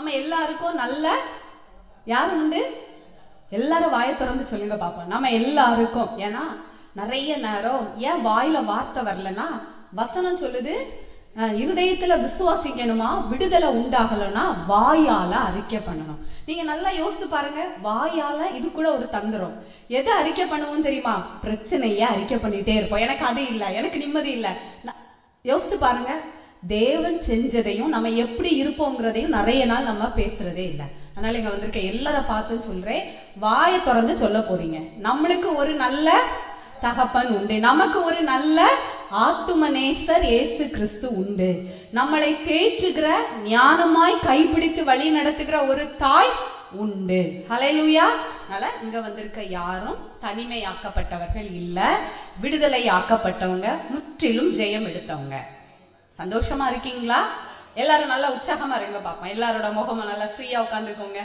நம்ம எல்லாருக்கும் நல்ல யார் உண்டு? எல்லாரும் வாயை திறந்து சொல்லுங்க பாப்போம். நம்ம எல்லாருக்கும். ஏன்னா நிறைய நேரம் ஏன் வாயில வார்த்தை வரலன்னா, வசனம் சொல்லுது இருதயத்துல விசுவாசிக்கணுமா, விடுதலை உண்டாகலன்னா வாயால அறிக்கை பண்ணணும். நீங்க நல்லா யோசித்து பாருங்க, வாயால இது கூட ஒரு தந்திரம். எதை அறிக்கை பண்ணுவோம் தெரியுமா? பிரச்சனைய அறிக்கை பண்ணிட்டே இருப்போம். எனக்கு அது இல்லை, எனக்கு நிம்மதி இல்லை. யோசித்து பாருங்க, தேவன் செஞ்சதையும் நம்ம எப்படி இருப்போங்கிறதையும் நிறைய நாள் நம்ம பேசுறதே இல்லை. அதனால இங்க வந்திருக்க எல்லாரை பார்த்துன்னு சொல்றேன், வாயை திறந்து சொல்ல போறீங்க. நம்மளுக்கு ஒரு நல்ல தகப்பன் உண்டு, நமக்கு ஒரு நல்ல ஆத்துமநேசர் இயேசு கிறிஸ்து உண்டு, நம்மளை தேற்றுகிற ஞானமாய் கைப்பிடித்து வழி நடத்துகிற ஒரு தாய் உண்டு. ஹல்லேலூயா. அதனால இங்க வந்திருக்க யாரும் தனிமையாக்கப்பட்டவர்கள் இல்ல, விடுதலை ஆக்கப்பட்டவங்க, முற்றிலும் ஜெயம் எடுத்தவங்க. சந்தோஷமா இருக்கீங்களா? எல்லாரும் நல்லா உற்சாகமா இருங்க பாப்போம். எல்லாரோட முகமும் நல்லா ஃப்ரீயா உட்காந்துக்கோங்க.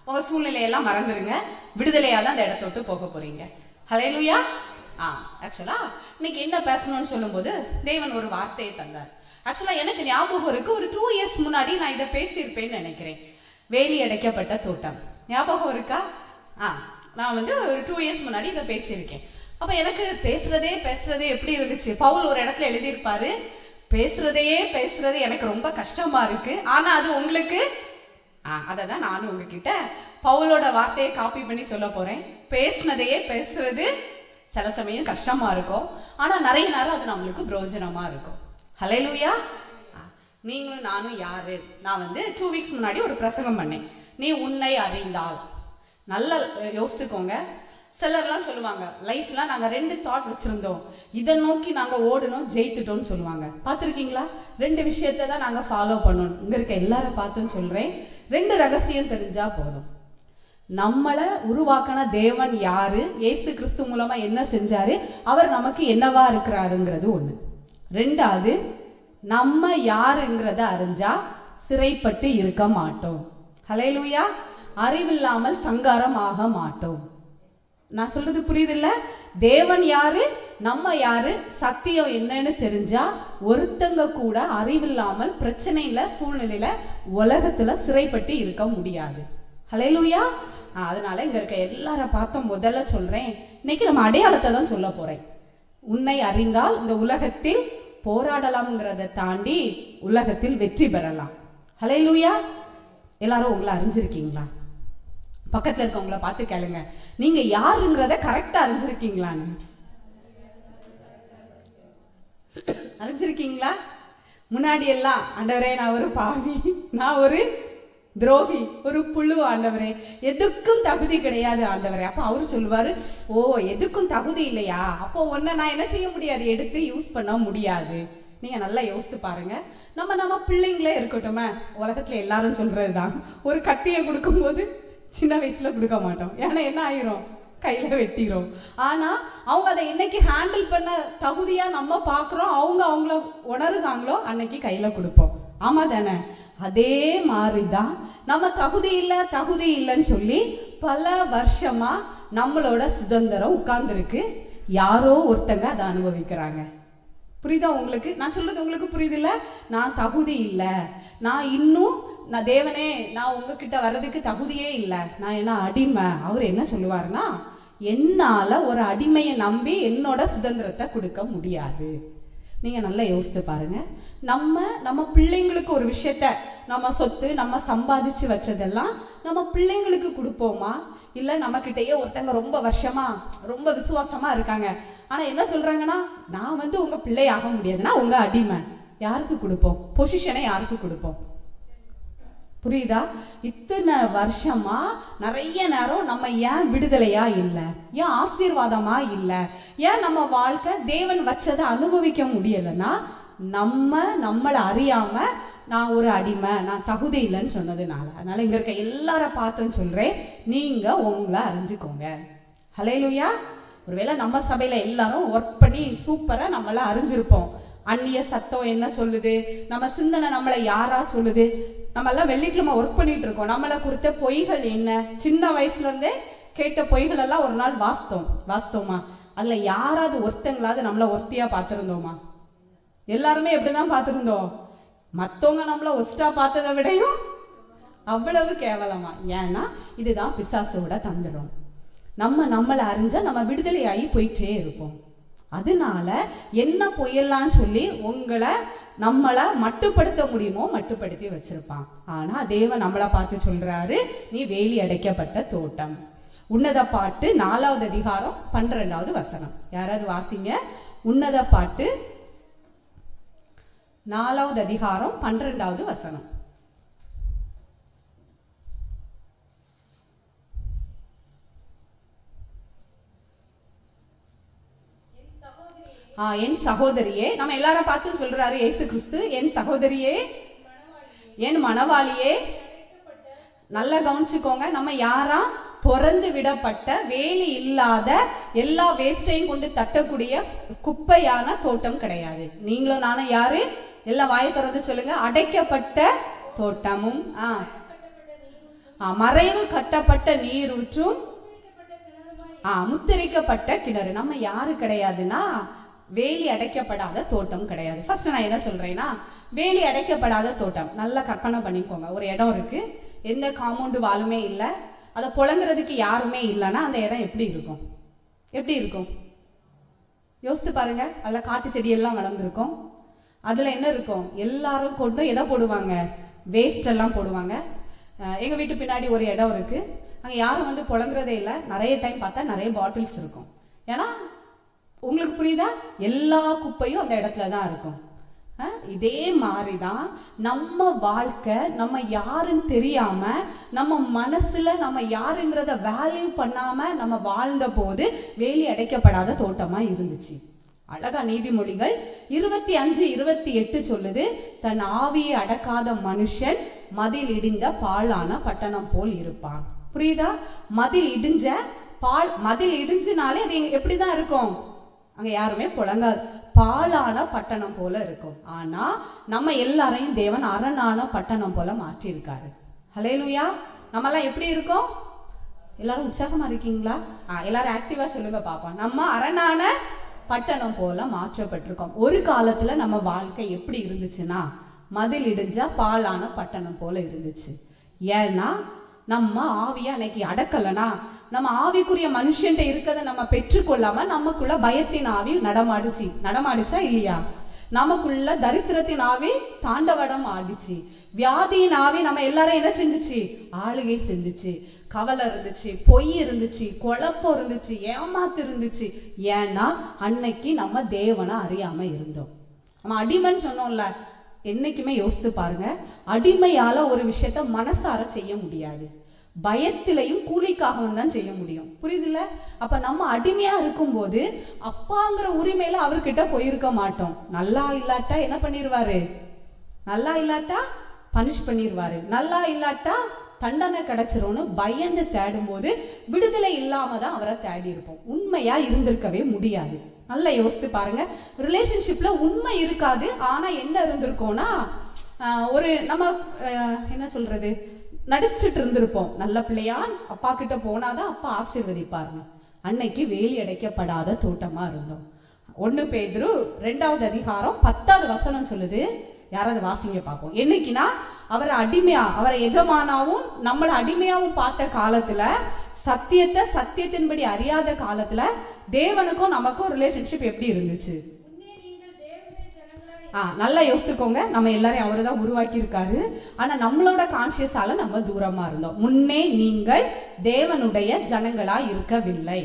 உங்க சூழ்நிலையெல்லாம் மறந்துருங்க. விடுதலையா தான் அந்த இடத்த விட்டு போக போறீங்க. ஹல்லேலூயா. ஆக்சுவலா இன்னைக்கு என்ன பேசணும்னு சொல்லும் போது தேவன் ஒரு வார்த்தையை தந்தார். ஆக்சுவலா எனக்கு ஞாபகம் இருக்கு, ஒரு 2 years முன்னாடி நான் இதை பேசியிருப்பேன்னு நினைக்கிறேன். வேலி அடைக்கப்பட்ட தோட்டம் ஞாபகம் இருக்கா? நான் வந்து ஒரு 2 years முன்னாடி இதை பேசியிருக்கேன். அப்ப எனக்கு பேசுறதே எப்படி இருந்துச்சு? பவுல் ஒரு இடத்துல எழுதியிருப்பாரு, பேசுறது எனக்கு ரொம்ப கஷ்டமா இருக்கு, ஆனா அது உங்களுக்கு அததான் நானும் உங்ககிட்ட பவுலோட வார்த்தையை காப்பி பண்ணி சொல்ல போறேன். பேசுறது சில சமயம் கஷ்டமா இருக்கும், ஆனா நிறைய நேரம் அது நம்மளுக்கு பிரயோஜனமா இருக்கும். ஹல்லேலூயா. நீங்களும் நானும் யாரு? நான் வந்து 2 weeks முன்னாடி ஒரு பிரசங்கம் பண்ணேன், நீ உன்னை அறிந்தால். நல்லா யோசித்துக்கோங்க. சிலர்லாம் சொல்லுவாங்க, லைஃப்லாம் நாங்கள் 2 தாட் வச்சிருந்தோம், இதை நோக்கி நாங்கள் ஓடணும், ஜெயித்துட்டோம்னு சொல்லுவாங்க. பார்த்துருக்கீங்களா? 2 விஷயத்தை தான் நாங்கள் ஃபாலோ பண்ணணும். இங்கே இருக்க எல்லாரும் பார்த்துன்னு சொல்கிறேன், 2 ரகசியம் தெரிஞ்சா போதும். நம்மளை உருவாக்கின தேவன் யாரு, இயேசு கிறிஸ்து மூலமா என்ன செஞ்சாரு, அவர் நமக்கு என்னவா இருக்கிறாருங்கிறது ஒண்ணு. 2வது, நம்ம யாருங்கிறத அறிஞ்சா சிறைப்பட்டு இருக்க மாட்டோம். ஹல்லேலூயா. அறிவில்லாமல் சங்காரம் ஆக மாட்டோம். நான் சொல்றது புரியுதில்ல? தேவன் யாரு, நம்ம யாரு, சத்தியம் என்னன்னு தெரிஞ்சா ஒருத்தங்க கூட அறிவில்லாமல் பிரச்சனையில சூழ்நிலையில உலகத்துல சிறைப்பட்டு இருக்க முடியாது. ஹல்லேலூயா. அதனால இங்க இருக்க எல்லார பார்த்த முதல்ல சொல்றேன், இன்னைக்கு நம்ம அடையாளத்தை தான் சொல்ல போறேன். உன்னை அறிந்தால் இந்த உலகத்தில் போராடலாம்ங்கிறத தாண்டி உலகத்தில் வெற்றி பெறலாம். ஹல்லேலூயா. எல்லாரும் உங்களை அறிஞ்சிருக்கீங்களா? பக்கத்துல இருக்கவங்கள பார்த்து கேளுங்க, நீங்க யாருங்கிறத கரெக்டா அறிஞ்சிருக்கீங்களான்னு. அறிஞ்சிருக்கீங்களா? முன்னாடி எல்லாம், ஆண்டவரே நான் ஒரு பாவி, நான் ஒரு துரோகி, ஒரு புழு ஆண்டவரே, எதுக்கும் தகுதி கிடையாது ஆண்டவரே. அப்ப அவரு சொல்லுவாரு, ஓ எதுக்கும் தகுதி இல்லையா, அப்போ ஒன்ன நான் என்ன செய்ய முடியாது, எடுத்து யூஸ் பண்ண முடியாது. நீங்க நல்லா யோசித்து பாருங்க. நம்ம பிள்ளைங்களே இருக்கட்டுமே, உலகத்துல எல்லாரும் சொல்றதுதான், ஒரு கத்தியை கொடுக்கும் போது சின்ன வயசுல கொடுக்க மாட்டோம், ஏன்னா என்ன ஆயிரும், கையில வெட்டிரும். ஆனா அவங்க அதை என்னைக்கு ஹேண்டில் பண்ண தகுதியா நம்ம பாக்குறோம், அவங்கள உணருதாங்களோ அன்னைக்கு கையில கொடுப்போம். ஆமா தானே? அதே மாதிரிதான் நம்ம தகுதி இல்லைன்னு சொல்லி பல வருஷமா நம்மளோட சுதந்திரம் உட்கார்ந்துருக்கு, யாரோ ஒருத்தங்க அதை அனுபவிக்கிறாங்க. புரியுதா உங்களுக்கு? நான் சொல்றது உங்களுக்கு புரியுதில்ல? நான் தகுதி இல்லை, நான் தேவனே நான் உங்ககிட்ட வர்றதுக்கு தகுதியே இல்லை, நான் என்ன அடிமை. அவர் என்ன சொல்லுவாருன்னா, என்னால ஒரு அடிமையை நம்பி என்னோட சுதந்திரத்தை கொடுக்க முடியாது. நீங்க நல்லா யோசித்து பாருங்க. நம்ம பிள்ளைங்களுக்கு ஒரு விஷயத்த, நம்ம சொத்து நம்ம சம்பாதிச்சு வச்சதெல்லாம் நம்ம பிள்ளைங்களுக்கு கொடுப்போமா? இல்ல நம்ம கிட்டயே ஒருத்தங்க ரொம்ப வருஷமா ரொம்ப விசுவாசமா இருக்காங்க, ஆனா என்ன சொல்றாங்கன்னா, நான் வந்து உங்க பிள்ளை ஆக முடியாதுன்னா உங்க அடிமை. யாருக்கு கொடுப்போம்? பொசிஷனை யாருக்கு கொடுப்போம்? புரியுதா? இத்தனை வருஷமா நிறைய நேரம் நம்ம ஏன் விடுதலையா இல்லை, ஏன் ஆசீர்வாதமா இல்லை, ஏன் நம்ம வாழ்க்கை தேவன் வச்சதை அனுபவிக்க முடியலைன்னா, நம்மளை அறியாம நான் ஒரு அடிமை, நான் தகுதி இல்லைன்னு சொன்னதுனால. அதனால இங்க இருக்க எல்லார பார்த்துன்னு சொல்றேன், நீங்க உங்களை அறிஞ்சுக்கோங்க. ஹல்லேலூயா. ஒருவேளை நம்ம சபையில எல்லாரும் ஒர்க் பண்ணி சூப்பரா நம்மள அறிஞ்சிருப்போம். அந்நிய சத்தம் என்ன சொல்லுது, நம்ம சிந்தனை நம்மளை யாரா சொல்லுது, நம்ம எல்லாம் வெள்ளிக்கிழமை ஒர்க் பண்ணிட்டு இருக்கோம், நம்மளை குறித்த பொய்கள் என்ன, சின்ன வயசுல இருந்தே கேட்ட பொய்கள் எல்லாம் ஒரு நாள் வாஸ்தவமா? அதுல யாராவது ஒருத்தங்களாவது நம்மள ஒருத்தியா பார்த்திருந்தோமா? எல்லாருமே எப்படிதான் பார்த்திருந்தோம்? மத்தவங்க நம்மள ஒஸ்டா பார்த்ததை விடையும் அவ்வளவு கேவலமா. ஏன்னா இதுதான் பிசாசோட தந்திரம். நம்மளை அறிஞ்சா நம்ம விடுதலையாகி போயிட்டே இருப்போம். அதனால என்ன பொய்யலான்னு சொல்லி நம்மளை மட்டுப்படுத்த முடியுமோ மட்டுப்படுத்தி வச்சிருப்பான். ஆனா தேவன் நம்மளை பார்த்து சொல்றாரு, நீ வேலி அடைக்கப்பட்ட தோட்டம். உன்னத பாட்டு 4வது அதிகாரம் 12வது வசனம். யாராவது வாசிங்க. உன்னத பாட்டு 4வது அதிகாரம் 12வது வசனம். என் சகோதரியே, நம்ம எல்லாரும் பார்த்து சொல்றாரு இயேசு கிறிஸ்து, என் சகோதரியே, என் மணவாளியே. நல்லா கவனிச்சுக்கோங்க, நம்ம யாரா? திறந்து விடப்பட்ட வேலி இல்லாத எல்லா வேஸ்டையும் கொண்டு தட்டக்கூடிய குப்பையான தோட்டம் கிடையாது. நீங்களும் நானும் யாரு? எல்லாம் வாயை திறந்து சொல்லுங்க. அடைக்கப்பட்ட தோட்டமும் மறைவு கட்டப்பட்ட நீரூற்றும் முத்திரிக்கப்பட்ட கிணறு. நம்ம யாரு கிடையாதுன்னா வேலி அடைக்கப்படாத தோட்டம் கிடையாது. ஃபர்ஸ்ட் நான் என்ன சொல்றேன்னா, வேலி அடைக்கப்படாத தோட்டம். நல்லா கற்பனை பண்ணிக்கோங்க. ஒரு இடம் இருக்கு, எந்த காம்பவுண்டு வாலுமே இல்லை, அதை புழங்குறதுக்கு யாருமே இல்லைன்னா அந்த இடம் எப்படி இருக்கும்? எப்படி இருக்கும்? யோசித்து பாருங்க. அதில் காட்டு செடியெல்லாம் வளர்ந்துருக்கும். அதில் என்ன இருக்கும்? எல்லாரும் கொண்டு எதை போடுவாங்க? வேஸ்ட் எல்லாம் போடுவாங்க. எங்கள் வீட்டு பின்னாடி ஒரு இடம் இருக்கு, அங்கே யாரும் வந்து புழங்குறதே இல்லை. நிறைய டைம் பார்த்தா நிறைய பாட்டில்ஸ் இருக்கும். ஏன்னா உங்களுக்கு புரியுதா? எல்லா குப்பையும் அந்த இடத்துல தான் இருக்கும். இதே மாதிரிதான் நம்ம வாழ்க்கை. நம்ம யாருன்னு தெரியாம, நம்ம மனசுல நம்ம யாருங்கிறத வேல்யூ பண்ணாம நம்ம வாழ்ந்த போது வேலி அடைக்கப்படாத தோட்டமா இருந்துச்சு. அழகா நீதிமொழிகள் 25:28 சொல்லுது, தன் ஆவியை அடக்காத மனுஷன் மதில் இடிந்த பாழான பட்டணம் போல் இருப்பான். புரியுதா? மதில் இடிஞ்சினாலே அது எப்படிதான் இருக்கும்? அங்க யாருமே புழங்காது, பாழான பட்டணம் போல இருக்கும். ஆனா நம்ம எல்லாரையும் தேவன் அரணான பட்டணம் போல மாற்றி இருக்காரு. ஹல்லேலூயா. நம்ம எல்லாம் எப்படி இருக்கோம்? எல்லாரும் உற்சாகமா இருக்கீங்களா? எல்லாரும் ஆக்டிவா சொல்லுங்க பாப்போம். நம்ம அரணான பட்டணம் போல மாற்றப்பட்டிருக்கோம். ஒரு காலத்துல நம்ம வாழ்க்கை எப்படி இருந்துச்சுன்னா, மதில் இடிஞ்சா பாழான பட்டணம் போல இருந்துச்சு. ஏன்னா நம்ம ஆவியா அன்னைக்கு அடக்கலனா, நம்ம ஆவிக்குரிய மனுஷன்ட்ட இருக்கிறத நம்ம பெற்றுக்கொள்ளாம நமக்குள்ள பயத்தின் ஆவி நடமாடுச்சா இல்லையா? நமக்குள்ள தரித்திரத்தின் ஆவி தாண்டவடம் ஆடிச்சு. வியாதியின் ஆவி நம்ம எல்லாரும் என்ன செஞ்சுச்சு? ஆளுகை செஞ்சுச்சு. கவலை இருந்துச்சு, பொய் இருந்துச்சு, குழப்பம் இருந்துச்சு, ஏமாத்து இருந்துச்சு. ஏன்னா அன்னைக்கு நம்ம தேவனை அறியாம இருந்தோம். நம்ம அடிமைன்னு சொன்னோம்ல, என்னைக்குமே யோசித்து பாருங்க, அடிமையால ஒரு விஷயத்த மனசார செய்ய முடியாது. பயத்திலையும் கூலிக்காகவும் தான் செய்ய முடியும். புரியுதுல்ல? அப்ப நம்ம அடிமையா இருக்கும்போது அப்பாங்கிற உரிமையில அவர்கிட்ட போயிருக்க மாட்டோம். நல்லா இல்லாட்டா என்ன பண்ணிருவாரு? நல்லா இல்லாட்டா பனிஷ் பண்ணிருவாரு. நல்லா இல்லாட்டா தண்டனை கிடைச்சிரும்னு பயந்து தேடும் போது விடுதலை இல்லாம தான் அவரை தேடி இருப்போம். உண்மையா இருந்திருக்கவே முடியாது. நல்லா யோசித்து பாருங்க. ரிலேஷன்ஷிப்ல உண்மை இருக்காது, ஆனா என்ன இருந்திருக்கோம்னா, ஒரு நம்ம என்ன சொல்றது, நடிச்சுட்டு இருந்திருப்போம். நல்ல பிள்ளையான் அப்பா கிட்ட போனாதான் அப்பா ஆசீர்வதிப்பாருங்க. அன்னைக்கு வேலி அடைக்கப்படாத தோட்டமா இருந்தோம். 1 பேதுரு 2வது அதிகாரம் 10வது வசனம் சொல்லுது. யாராவது வாசிங்க பார்ப்போம். என்னைக்குன்னா, அவரை எஜமானாவும் நம்மளை அடிமையாவும் பார்த்த காலத்துல, சத்தியத்தின்படி அறியாத காலத்துல தேவனுக்கும் நமக்கும் ரிலேஷன்ஷிப் எப்படி இருந்துச்சு? நல்லா யோசிச்சுக்கோங்க. நம்ம எல்லாரையும் அவரு தான் உருவாக்கி இருக்காரு. ஆனா நம்மளோட கான்சியஸால நம்ம தூரமா இருந்தோம். முன்னே நீங்கள் தேவனுடைய ஜனங்களா இருக்கவில்லை.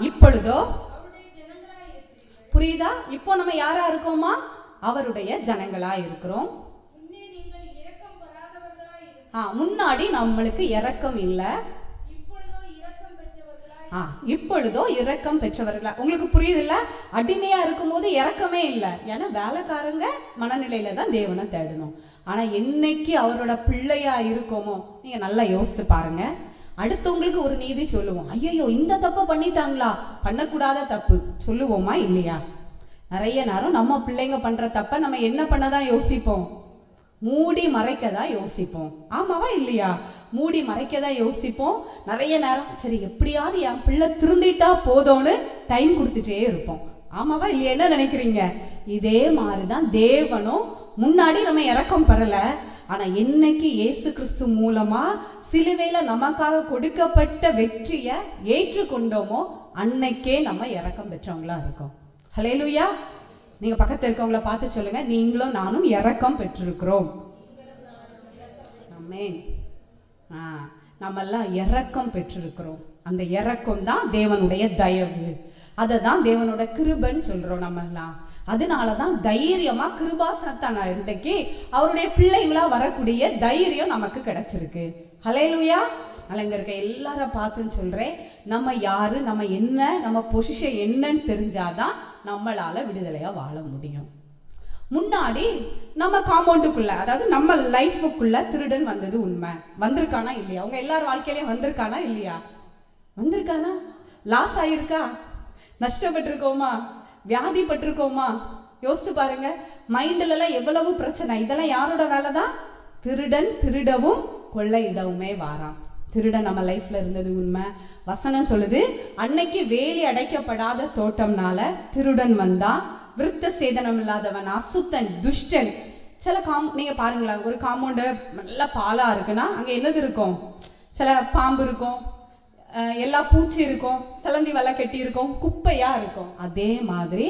இப்பொழுதோ புரியுதா? இப்போ நம்ம யாரா இருக்கோமா? அவருடைய ஜனங்களா இருக்கிறோம். முன்னாடி நம்மளுக்கு இரக்கம் இல்லை, இப்பொழுதோ இரக்கம் பெற்றவர்களா. உங்களுக்கு புரியுது இல்ல? அடிமையா இருக்கும் போது இரக்கமே இல்லை. ஏன்னா வேலைக்காரங்க மனநிலையில தான் தேவனை தேடணும். ஆனா என்னைக்கு அவரோட பிள்ளையா இருக்கோமோ, நீங்க நல்லா யோசித்து பாருங்க. அடுத்தவங்களுக்கு ஒரு நீதி சொல்லுவோம். ஐயோ இந்த தப்ப பண்ணிட்டாங்களா, பண்ணக்கூடாத தப்பு சொல்லுவோமா இல்லையா? நிறைய நேரம் நம்ம பிள்ளைங்க பண்ற தப்ப நம்ம என்ன பண்ணதான் யோசிப்போம்? மூடி மறைக்கதான் யோசிப்போம். ஆமாவா இல்லையா? மூடி மறைக்கதான் யோசிப்போம். நிறைய நேரம் சரி எப்படியாவது என் பிள்ளை திருந்திட்டா போதும்னு டைம் கொடுத்துட்டே இருப்போம். ஆமாவா இல்லையா? என்ன நினைக்கிறீங்க? இதே மாதிரிதான் தேவனும் முன்னாடி நம்ம இரக்கம் பெறல, ஆனா என்னைக்கு இயேசு கிறிஸ்து மூலமா சிலுவையில நமக்காக கொடுக்கப்பட்ட வெற்றியை ஏற்றுக்கொண்டோமோ அன்னைக்கே நம்ம இரக்கம் பெற்றவங்களா இருக்கோம். ஹல்லேலூயா. நீங்க பக்கத்துல இருக்கவங்கள பார்த்து சொல்லுங்க, நீங்களும் நானும் இரக்கம் பெற்றிருக்கிறோம். ஆமென். நம்ம எல்லாம் இரக்கம் பெற்றிருக்கிறோம். அந்த இரக்கம் தான் தேவனுடைய தயவு, அதை தான் தேவனோட கிருபைன்னு சொல்றோம் நம்ம எல்லாம். அதனாலதான் தைரியமா கிருபாசனத்தான இன்றைக்கு அவருடைய பிள்ளைங்களா வரக்கூடிய தைரியம் நமக்கு கிடைச்சிருக்கு. ஹல்லேலூயா. அங்க இருக்க எல்லாரும் பார்த்துன்னு சொல்றேன், நம்ம யாரு, நம்ம என்ன, நம்ம பொசிஷன் என்னன்னு தெரிஞ்சாதான் நம்மளால விடுதலையா வாழ முடியும். முன்னாடி நம்ம காம்பவுண்டுக்குள்ள, அதாவது நம்ம லைஃபுக்குள்ள திருடன் வந்தது உண்மை. வந்திருக்கானா இல்லையா? உங்க எல்லார் வாழ்க்கையிலயும் வந்திருக்கானா இல்லையா? வந்திருக்கானா? லாஸ் ஆயிருக்கா? நஷ்டப்பட்டிருக்கோமா? வியாதிப்பட்டிருக்கோமா? யோசித்து பாருங்க. மைண்ட்ல எல்லாம் எவ்வளவு பிரச்சனை. இதெல்லாம் யாரோட வேலை தான்? திருடன் திருடவும் கொள்ளையிடவுமே வாரான். திருடன் நம்ம லைஃப்ல இருந்தது உண்மை. வசனம் சொல்லுது, அன்னைக்கு வேலி அடைக்கப்படாத தோட்டம்னால திருடன் வந்தான். விருத்த சேதனம் இல்லாதவன், அசுத்தன், துஷ்டன். சில நீங்க பாருங்களா, ஒரு காம்பவுண்டு நல்ல பாலா இருக்குன்னா அங்க என்னது இருக்கும்? சில பாம்பு இருக்கும், எல்லா பூச்சி இருக்கும், சிலந்தி வலை கட்டி இருக்கும், குப்பையா இருக்கும். அதே மாதிரி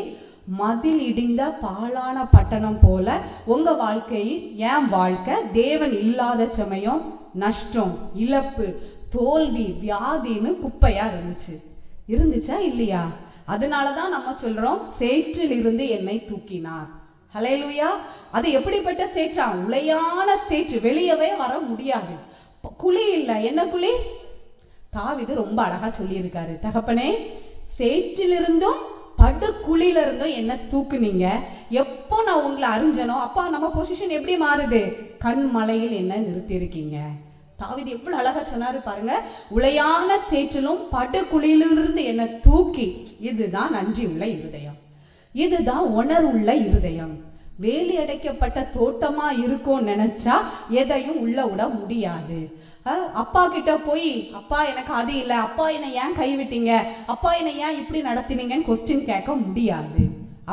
மதில் இடிந்த பாழான பட்டணம் போல உங்க வாழ்க்கை, என் வாழ்க்கை தேவன் இல்லாத சமயம் நஷ்டம், இழப்பு, தோல்வி, வியாதின்னு குப்பையா இருந்துச்சா இல்லையா? அதனாலதான் நம்ம சொல்றோம், சேற்றில் இருந்து என்னை தூக்கினார். ஹல்லேலூயா. அது எப்படிப்பட்ட சேற்றா? உளையான சேற்று, வெளியவே வர முடியாது. குழி இல்ல. என்ன குழி? தாவீது ரொம்ப அழகா சொல்லி இருக்காரு, தகப்பனே சேற்றிலிருந்தும் படுகுழியில இருந்தும் என்ன தூக்குனீங்க. எப்போ நான் உங்களை அறிஞ்சனோ அப்பா நம்ம பொசிஷன் எப்படி மாறுது? கண்மலையில் என்ன நிறுத்தி இருக்கீங்க. தாவீது எவ்வளவு அழகா சொன்னாரு பாருங்க. உளையான சேற்றிலும் படுகுழியிலிருந்து என்ன தூக்கி. இதுதான் நன்றி உள்ள இருதயம், இதுதான் உணர்வுள்ள இருதயம். வேலி அடைக்கப்பட்ட தோட்டமா இருக்கும் நினைச்சா எதையும் உள்ள விட முடியாது. அப்பா கிட்ட போய், அப்பா எனக்கு அது இல்லை, அப்பா என்னை ஏன் கைவிட்டீங்க, அப்பா என்னை ஏன் இப்படி நடத்தினீங்கன்னு கொஸ்டின் கேட்க முடியாது.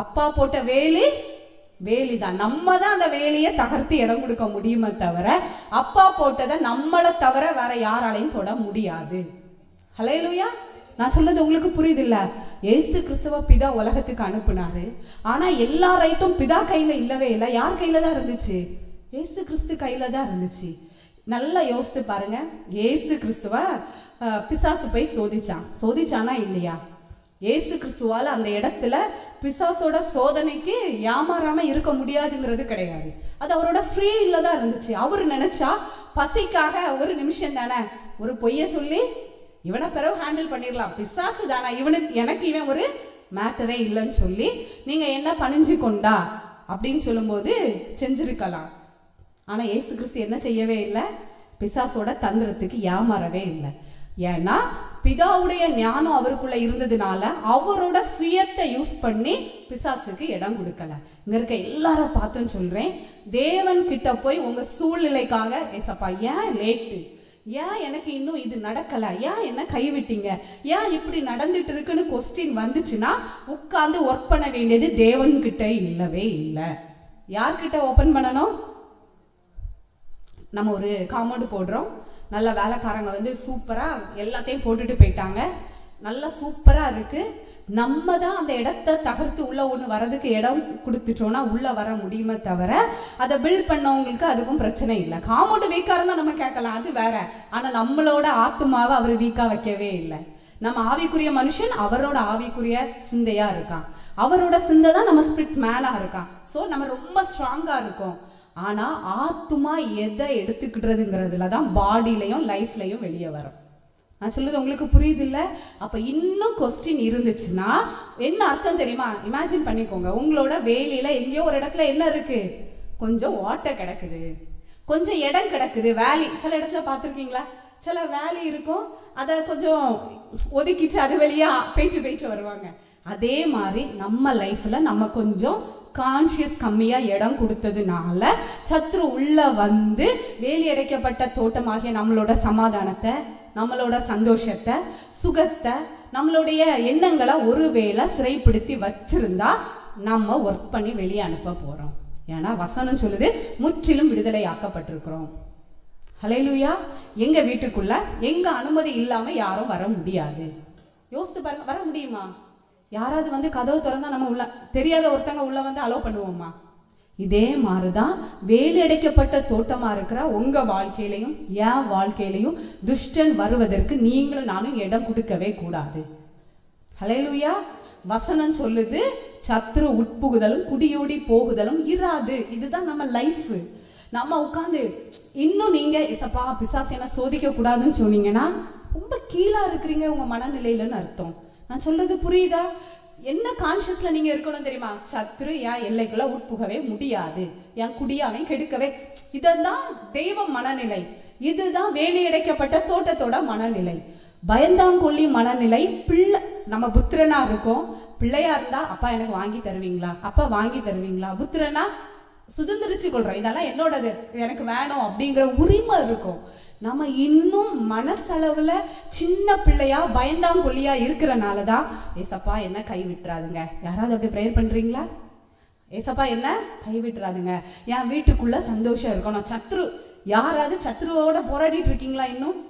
அப்பா போட்ட வேலிதான். நம்ம தான் அந்த வேலியை தகர்த்து இடம் கொடுக்க முடியுமே தவிர அப்பா போட்டதை நம்மளை தவிர வேற யாராலையும் தொட முடியாது. ஹல்லேலூயா. நான் சொல்றது உங்களுக்கு புரியுது இல்ல? இயேசு கிறிஸ்துவ பிதா உலகத்துக்கு அனுப்புனாரு. ஆனா எல்லா ரைட்டும் பிதா கையில இல்லவே இல்லை. யார் கையில தான் இருந்துச்சு? இயேசு கிறிஸ்து கையில தான் இருந்துச்சு. நல்லா யோசித்து பாருங்க. இயேசு கிறிஸ்துவ பிசாசு போய் சோதிச்சானா இல்லையா? இயேசு கிறிஸ்துவால அந்த இடத்துல பிசாசோட சோதனைக்கு ஏமாறாம இருக்க முடியாதுங்கிறது கிடையாது. அது அவரோட ஃப்ரீ இல்லதான் இருந்துச்சு. அவரு நினைச்சா பசிக்காக ஒரு நிமிஷம் தானே ஒரு பொய்ய சொல்லி இவனை பிறகு ஹேண்டில் பண்ணிடலாம், பிசாசு தானா எனக்கு இவன் ஒரு மேட்டரே இல்லைன்னு சொல்லி நீங்க என்ன பணிஞ்சு கொண்டா அப்படின்னு சொல்லும்போது செஞ்சிருக்கலாம். ஆனா இயேசு கிறிஸ்து என்ன செய்யவே இல்லை? பிசாசோட தந்திரத்துக்கு ஏமாறவே இல்லை. ஏன்னா பிதாவுடைய ஞானம் அவருக்குள்ள இருந்ததுனால அவரோட சுயத்தை யூஸ் பண்ணி பிசாசுக்கு இடம் கொடுக்கல. இங்க இருக்க எல்லாரும் பார்த்துன்னு சொல்றேன், தேவன் கிட்ட போய் உங்க சூழ்நிலைக்காக, ஏசப்பா ஏன் லேட்டு, ஏன் எனக்கு இன்னும் இது நடக்கல, ஏன் என்ன கைவிட்டீங்க, ஏன் இப்படி நடந்துட்டு இருக்குன்னு கொஸ்டின் வந்துச்சுன்னா உட்கார்ந்து ஒர்க் பண்ண வேண்டியது தேவன் கிட்ட இல்லவே இல்லை. யார்கிட்ட ஓபன் பண்ணணும்? நம்ம ஒரு காம்பவுண்ட் போடுறோம், நல்ல வேலைக்காரங்க வந்து சூப்பரா எல்லாத்தையும் போட்டுட்டு போயிட்டாங்க, நல்லா சூப்பரா இருக்கு. நம்ம தான் அந்த இடத்த தகர்த்து உள்ள ஒண்ணு வரதுக்கு இடம் கொடுத்துட்டோம்னா உள்ள வர முடியுமே தவிர அதை பில்ட் பண்ணவங்களுக்கு அதுவும் பிரச்சனை இல்லை. காம்பவுண்ட் வீக்கா இருந்தா நம்ம கேட்கலாம், அது வேற. ஆனா நம்மளோட ஆத்துமாவை அவர் வீக்கா வைக்கவே இல்லை. நம்ம ஆவிக்குரிய மனுஷன் அவரோட ஆவிக்குரிய சிந்தையா இருக்கான், அவரோட சிந்தை தான் நம்ம ஸ்பிரிட் மேனா இருக்கான். ஸோ நம்ம ரொம்ப ஸ்ட்ராங்கா இருக்கும். ஆனா ஆத்துமா எதை எடுத்துக்கிட்டுறதுங்கிறதுல தான் பாடியிலையும் லைஃப்லையும் வெளியே வரும். நான் சொல்லுது உங்களுக்கு புரியுது இல்ல? அப்ப இன்னும் கொஸ்டின் இருந்துச்சுன்னா என்ன அர்த்தம் தெரியுமா? இமேஜின் பண்ணிக்கோங்க, உங்களோட வேலியில எங்கேயோ ஒரு இடத்துல என்ன இருக்கு? கொஞ்சம் வாட்டர் கிடக்குது, கொஞ்சம் இடம் கிடக்குது, வேலி. சில இடத்துல பார்த்துருக்கீங்களா? சில வேலி இருக்கும், அதை கொஞ்சம் ஒதுக்கிட்டு அது வெளியா போயிட்டு வருவாங்க. அதே மாதிரி நம்ம லைஃப்ல நம்ம கொஞ்சம் கான்சியஸ் கம்மியா இடம் கொடுத்ததுனால சத்ரு உள்ள வந்து வேலி அடைக்கப்பட்ட தோட்டமாகிய நம்மளோட சமாதானத்தை, நம்மளோட சந்தோஷத்தை, சுகத்தை, நம்மளுடைய எண்ணங்களை ஒருவேளை சிறைப்படுத்தி வச்சிருந்தா நம்ம ஒர்க் பண்ணி வெளியே அனுப்ப போறோம். ஏன்னா வசனம் சொல்லுது முற்றிலும் விடுதலை ஆக்கப்பட்டிருக்கிறோம். ஹல்லேலூயா. எங்க வீட்டுக்குள்ள எங்க அனுமதி இல்லாம யாரும் வர முடியாது. யோசித்து பாருங்க, வர முடியுமா? யாராவது வந்து கதவு திறந்தா நம்ம உள்ள, தெரியாத ஒருத்தங்க உள்ள வந்து அலோவ் பண்ணுவோமா? இதே மாதிரிதான் வேலி அடைக்கப்பட்ட தோட்டமா இருக்கிற உங்க வாழ்க்கையிலையும் என் வாழ்க்கையிலையும் துஷ்டன் வருவதற்கு நீங்களும் நானும் இடம் கொடுக்கவே கூடாது. ஹல்லேலூயா. வசனம் சொல்லுது சத்துரு உட்புகுதலும் குடியோடி போகுதலும் இராது. இதுதான் நம்ம லைஃப். நம்ம உட்காந்து இன்னும் நீங்க இசப்பா பிசாசு என்ன சோதிக்க கூடாதுன்னு சொன்னீங்கன்னா ரொம்ப கீழா இருக்கிறீங்க உங்க மனநிலையிலன்னு அர்த்தம். நான் சொல்றது புரியுதா? என்ன கான்சியஸ்ல நீங்க இருக்கணும் தெரியுமா? சத்ரு என் எல்லைக்குள்ள உட்புகவே முடியாது, என் குடியானை கெடுக்கவே. இதெல்லாம் தெய்வ மனநிலை. இதுதான் வேலி அடைக்கப்பட்ட தோட்டத்தோட மனநிலை. பயந்தாங்கொள்ளி மனநிலை. பிள்ளை நம்ம புத்திரனா இருக்கோம். பிள்ளையா இருந்தா அப்பா எனக்கு வாங்கி தருவீங்களா, அப்பா வாங்கி தருவீங்களா. புத்திரனா சுதந்திரிச்சு கொள்றோம், இதெல்லாம் என்னோடது, எனக்கு வேணும் அப்படிங்கிற உரிமை இருக்கும். நம்ம இன்னும் மனசளவுல சின்ன பிள்ளையா பயந்தாங்கொல்லியா இருக்கிறனாலதான் ஏசப்பா என்ன கைவிட்டுறாதுங்க. யாராவது அப்படி ப்ரேயர் பண்றீங்களா? ஏசப்பா என்ன கைவிட்டுறாதுங்க, என் வீட்டுக்குள்ள சந்தோஷம் இருக்கணும். சத்ரு, யாராவது சத்ருவோட போராடிட்டு இருக்கீங்களா? இன்னும்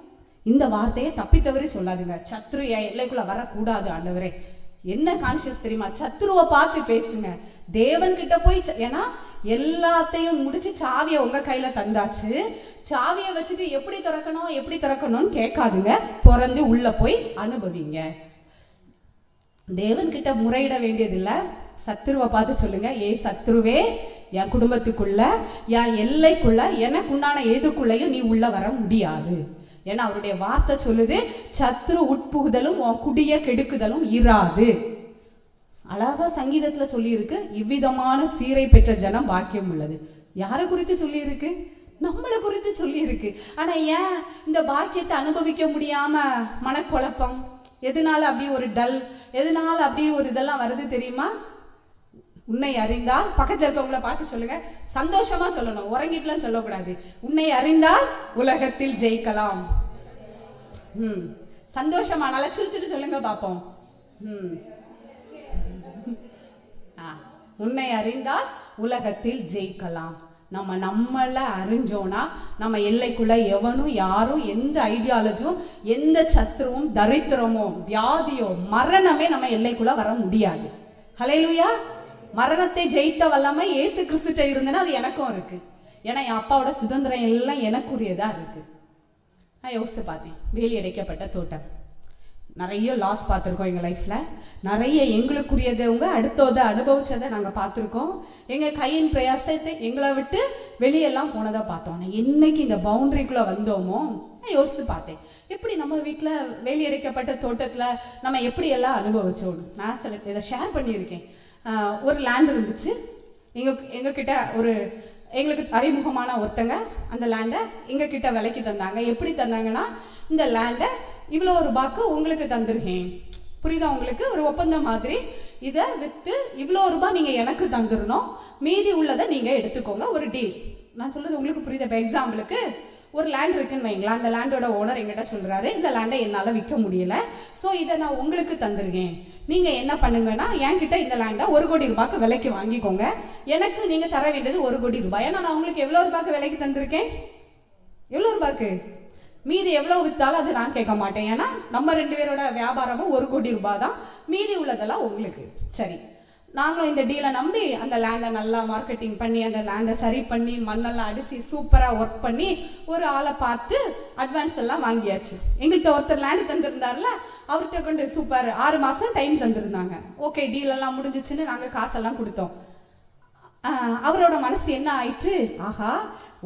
இந்த வார்த்தையை தப்பி தவறி சொல்லாதுங்க. சத்ரு என் எல்லைக்குள்ள வரக்கூடாது ஆண்டவரே. என்ன கான்சியஸ் தெரியுமா? சத்ருவை பார்த்து பேசுங்க. தேவன் கிட்ட போய், ஏன்னா எல்லாத்தையும் முடிச்சு சாவியை உங்க கையில தந்தாச்சு. சாவியை வச்சுட்டு எப்படி திறக்கணும் எப்படி திறக்கணும்னு கேட்காதுங்க. திறந்து உள்ள போய் அனுபவிங்க. தேவன் கிட்ட முறையிட வேண்டியதில்ல. சத்ருவை பார்த்து சொல்லுங்க, ஏ சத்ருவே, என் குடும்பத்துக்குள்ள என் எல்லைக்குள்ள எனக்கு உண்டான எதுக்குள்ளையும் நீ உள்ள வர முடியாது. ஏன்னா அவருடைய வார்த்தை சொல்லுது சத்ரு உட்புகுதலும் குடிய கெடுக்குதலும் இராது. அழகா சங்கீதத்துல சொல்லி இருக்கு, இவ்விதமான சீரை பெற்ற ஜனம் பாக்கியம் உள்ளது. யாரை குறித்து சொல்லி இருக்கு? நம்மளை குறித்து சொல்லி இருக்கு. ஆனா ஏன் இந்த பாக்கியத்தை அனுபவிக்க முடியாம மனக்குழப்பம்? எதனால அப்படி ஒரு டல், எதனால அப்படி ஒரு இதெல்லாம் வருது தெரியுமா? உன்னை அறிந்தால், பக்கத்துல இருக்கவங்கள பார்த்து சொல்லுங்க, சந்தோஷமா சொல்லணும், உறங்கிட்டுலாம் சொல்லக்கூடாது. உன்னை அறிந்தால் உலகத்தில் ஜெயிக்கலாம். சந்தோஷமா நல்லா சிரிச்சுட்டு சொல்லுங்க பாப்போம். உன்னை அறிந்தால் உலகத்தில் ஜெயிக்கலாம். நம்மள அறிஞ்சோனா நம்ம எல்லைக்குள்ள எவனும் யாரும் எந்த ஐடியாலஜியும் எந்த சத்துருவும் தரித்திரமோ வியாதியோ மரணமே நம்ம எல்லைக்குள்ள வர முடியாது. ஹல்லேலூயா. மரணத்தை ஜெயித்த வல்லமை இயேசு கிறிஸ்துட்ட இருந்தேன்னா அது எனக்கும் இருக்கு. ஏன்னா என் அப்பாவோட சுதந்திரம் எல்லாம் எனக்குரியதா இருக்கு. நான் யோசித்து பார்த்தேன், வேலி அடைக்கப்பட்ட தோட்டம். நிறைய லாஸ் பார்த்துருக்கோம் எங்கள் லைஃப்பில். நிறைய எங்களுக்குரியதவங்க அடுத்ததை அனுபவிச்சதை நாங்கள் பார்த்துருக்கோம். எங்கள் கையின் பிரயாசத்தை எங்களை விட்டு வெளியெல்லாம் போனதை பார்த்தோம். என்னைக்கு இந்த பவுண்டரிக்குள்ளே வந்தோமோ நான் யோசித்து பார்த்தேன், எப்படி நம்ம வீட்டில் வேலி அடைக்கப்பட்ட தோட்டத்தில் நம்ம எப்படி எல்லாம் அனுபவிச்சோம். நான் சில இதை ஷேர் பண்ணியிருக்கேன். ஒரு லேண்ட் இருந்துச்சு எங்ககிட்ட. ஒரு எங்களுக்கு அறிமுகமான ஒருத்தங்க அந்த லேண்டை எங்ககிட்ட விலைக்கு தந்தாங்க. எப்படி தந்தாங்கன்னா, இந்த லேண்டை இவ்வளோ ரூபாய்க்கு உங்களுக்கு தந்துருக்கேன், புரியுதா உங்களுக்கு? ஒரு ஒப்பந்தம் மாதிரி. இதை விற்று இவ்வளோ ரூபாய் நீங்கள் எனக்கு தந்துடணும், மீதி உள்ளதை நீங்கள் எடுத்துக்கோங்க, ஒரு டீல். நான் சொல்றது உங்களுக்கு புரியுதா? இப்போ எக்ஸாம்பிளுக்கு ஒரு லேண்ட் இருக்குன்னு வைங்களா, அந்த லேண்டோட ஓனர் எங்கிட்ட சொல்றாரு, இந்த லேண்டை என்னால் விற்க முடியல, ஸோ இதை நான் உங்களுக்கு தந்துருக்கேன். நீங்க என்ன பண்ணுங்கன்னா, என்கிட்ட இந்த லேண்டை 1 கோடி ரூபாய்க்கு விலைக்கு வாங்கிக்கோங்க, எனக்கு நீங்க தர வேண்டியது 1 கோடி ரூபாய். ஏன்னா நான் உங்களுக்கு எவ்வளோ ரூபாய்க்கு விலைக்கு தந்திருக்கேன்? எவ்வளோ ரூபாய்க்கு? மீதி எவ்வளோ விற்றாலும் அதை நான் கேட்க மாட்டேன். ஏன்னா நம்ம 2 பேரோட வியாபாரமும் 1 கோடி ரூபாய் தான், மீதி உள்ளதெல்லாம் உங்களுக்கு. சரி, நாங்களும் இந்த டீலை நம்பி அந்த லேண்டை நல்லா மார்க்கெட்டிங் பண்ணி அந்த லேண்டை சரி பண்ணி மண்ணெல்லாம் அடித்து சூப்பராக ஒர்க் பண்ணி ஒரு ஆளை பார்த்து அட்வான்ஸ் எல்லாம் வாங்கியாச்சு. எங்கள்கிட்ட ஒருத்தர் லேண்டு தந்துருந்தார்ல, அவர்கிட்ட கொண்டு சூப்பர் 6 மாதம் டைம் தந்துருந்தாங்க. ஓகே, டீலெல்லாம் முடிஞ்சிச்சுன்னு நாங்கள் காசெல்லாம் கொடுத்தோம். அவரோட மனசு என்ன ஆயிற்று, ஆஹா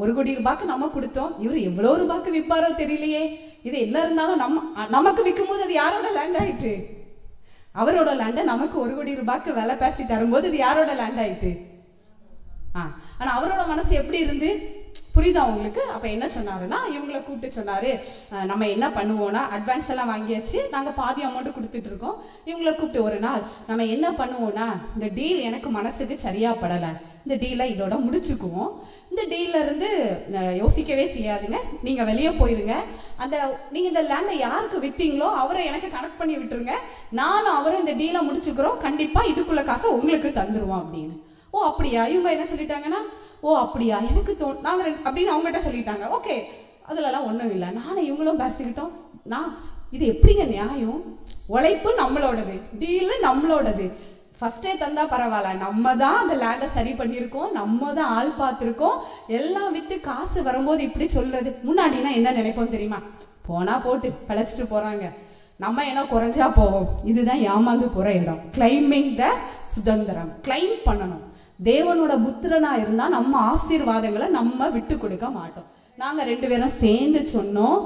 1 கோடி ரூபாய்க்கு நம்ம கொடுத்தோம், இவர் எவ்வளோ ரூபாய்க்கு விற்பாரோ தெரியலையே, இது எல்லாம் இருந்தாலும் நமக்கு விற்கும் போது அது யாரோட லேண்ட் ஆயிற்று? அவரோட லேண்டை நமக்கு 1 கோடி ரூபாய்க்கு விலை பேசி தரும்போது இது யாரோட லேண்ட் ஆயிட்டு? ஆனா அவரோட மனசு எப்படி இருந்து, புரியுதா உங்களுக்கு? அப்ப என்ன சொன்னாருன்னா, இவங்களை கூப்பிட்டு சொன்னாரு, நம்ம என்ன பண்ணுவோம்னா, அட்வான்ஸ் எல்லாம் வாங்கியாச்சு, நாங்க பாதி அமௌண்ட் கொடுத்துட்டு இருக்கோம். இவங்களை கூப்பிட்டு ஒரு நாள் நம்ம என்ன பண்ணுவோம்னா, இந்த டீல் எனக்கு மனசுக்கு சரியா படலை, இந்த டீலை இதோட முடிச்சுக்குவோம், இந்த டீல்ல இருந்து யோசிக்கவே செய்யாதுங்க, நீங்க வெளியே போயிருங்க, அந்த நீங்க இந்த லேண்டை யாருக்கு வித்தீங்களோ அவரை எனக்கு கனெக்ட் பண்ணி விட்டுருங்க, நானும் அவரும் இந்த டீலை முடிச்சுக்கிறோம், கண்டிப்பா இதுக்குள்ள காசை உங்களுக்கு தந்துருவோம் அப்படின்னு. ஓ அப்படியா, இவங்க என்ன சொல்லிட்டாங்கன்னா ஓ அப்படியா எனக்கு நாங்கள் அப்படின்னு அவங்ககிட்ட சொல்லிட்டாங்க. ஓகே, அதுலலாம் ஒன்றும் இல்லை. நானும் இவங்களும் பேசிக்கிட்டோம். நான் இது எப்படிங்க நியாயம்? உழைப்பு நம்மளோடது, டீலு நம்மளோடது. ஃபர்ஸ்டே தந்தா பரவாயில்ல, நம்ம தான் அந்த லேண்டை சரி பண்ணியிருக்கோம், நம்ம தான் ஆள் பார்த்துருக்கோம். எல்லாம் விற்று காசு வரும்போது இப்படி சொல்றது. முன்னாடினா என்ன நினைப்போம் தெரியுமா? போனா போட்டு பழச்சிட்டு போறாங்க, நம்ம என்ன குறைஞ்சா போவோம். இதுதான் ஏமாந்து போற இடம். கிளைமிங் த சுதந்திரம், கிளைம் பண்ணணும். தேவனோட புத்திரனா இருந்தா நம்ம ஆசீர்வாதங்களை நம்ம விட்டு கொடுக்க மாட்டோம். நாங்க 2 பேரும் சேர்ந்து சொன்னோம்,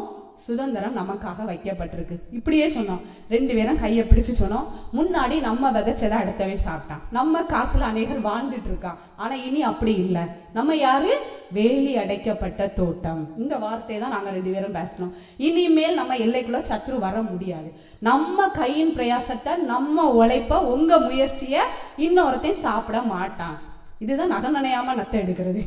சுதந்திரம் நமக்காக வைக்கப்பட்டிருக்கு. இப்படியே சொன்னோம், 2 பேரும் கையை பிடிச்சு சொன்னோம். முன்னாடி நம்ம விதைச்சதை அடுத்தவே சாப்பிட்டான். நம்ம காசுல அநேகர் வாழ்ந்துட்டு இருக்கான். ஆனா இனி அப்படி இல்லை. நம்ம யாரு? வேலி அடைக்கப்பட்ட தோட்டம். இந்த வார்த்தையை தான் நாங்க 2 பேரும் பேசணும். இனிமேல் நம்ம எல்லைக்குள்ள சத்ரு வர முடியாது. நம்ம கையின் பிரயாசத்தை, நம்ம உழைப்ப, உங்க முயற்சிய இன்னொருத்தையும் சாப்பிட மாட்டான். இதுதான் நகை நனையாம நத்தை எடுக்கிறது.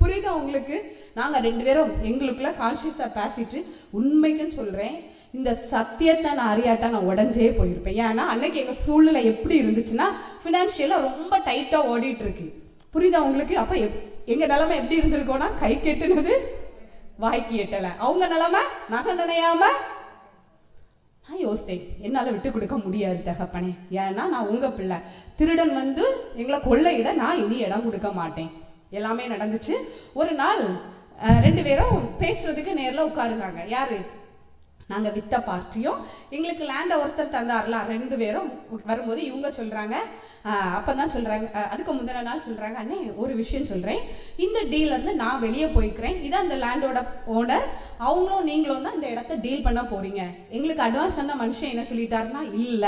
புரியுதா உங்களுக்கு? நாங்க 2 பேரும் எங்களுக்குள்ள கான்சியஸா பேசிட்டு, உண்மைக்குன்னு சொல்றேன், இந்த சத்தியத்தை நான் அறியாட்டா நான் உடஞ்சே போயிருப்பேன். ஏன்னா அன்னைக்கு எங்க சூழ்நிலை எப்படி இருந்துச்சுன்னா, பினான்சியலா ரொம்ப டைட்டா ஓடிட்டு இருக்கு. புரியுதா உங்களுக்கு? அப்ப எங்க நிலைமை எப்படி இருந்திருக்கோம்னா, கை கெட்டுனது வாய்க்கு எட்டல. அவங்க நிலைமை நகை நினையாம. நான் யோசித்தேன், என்னால விட்டு கொடுக்க முடியாது தகப்பனே. ஏன்னா நான் உங்க பிள்ளை. திருடன் வந்து எங்களை கொள்ளையிட நான் இனி இடம் கொடுக்க மாட்டேன். எல்லாமே நடந்துச்சு. ஒரு நாள் 2 பேரும் பேசுறதுக்கு நேரில் உட்காருங்க. யாரு? நாங்க வித்த பார்ட்டியும் எங்களுக்கு லேண்ட ஒருத்தர் தந்தார்ல. 2 பேரும் வரும்போது இவங்க சொல்றாங்க, அப்பதான் சொல்றாங்க, அதுக்கு முந்தின நாள் சொல்றாங்க, அண்ணே ஒரு விஷயம் சொல்றேன், இந்த டீல்ல இருந்து நான் வெளியே போய்க்கிறேன், இதான் அந்த லேண்டோட ஓனர், அவங்களும் நீங்களும் தான் இந்த இடத்த டீல் பண்ண போறீங்க. எங்களுக்கு அட்வான்ஸ் அந்த மனுஷன் என்ன சொல்லிட்டாருன்னா, இல்ல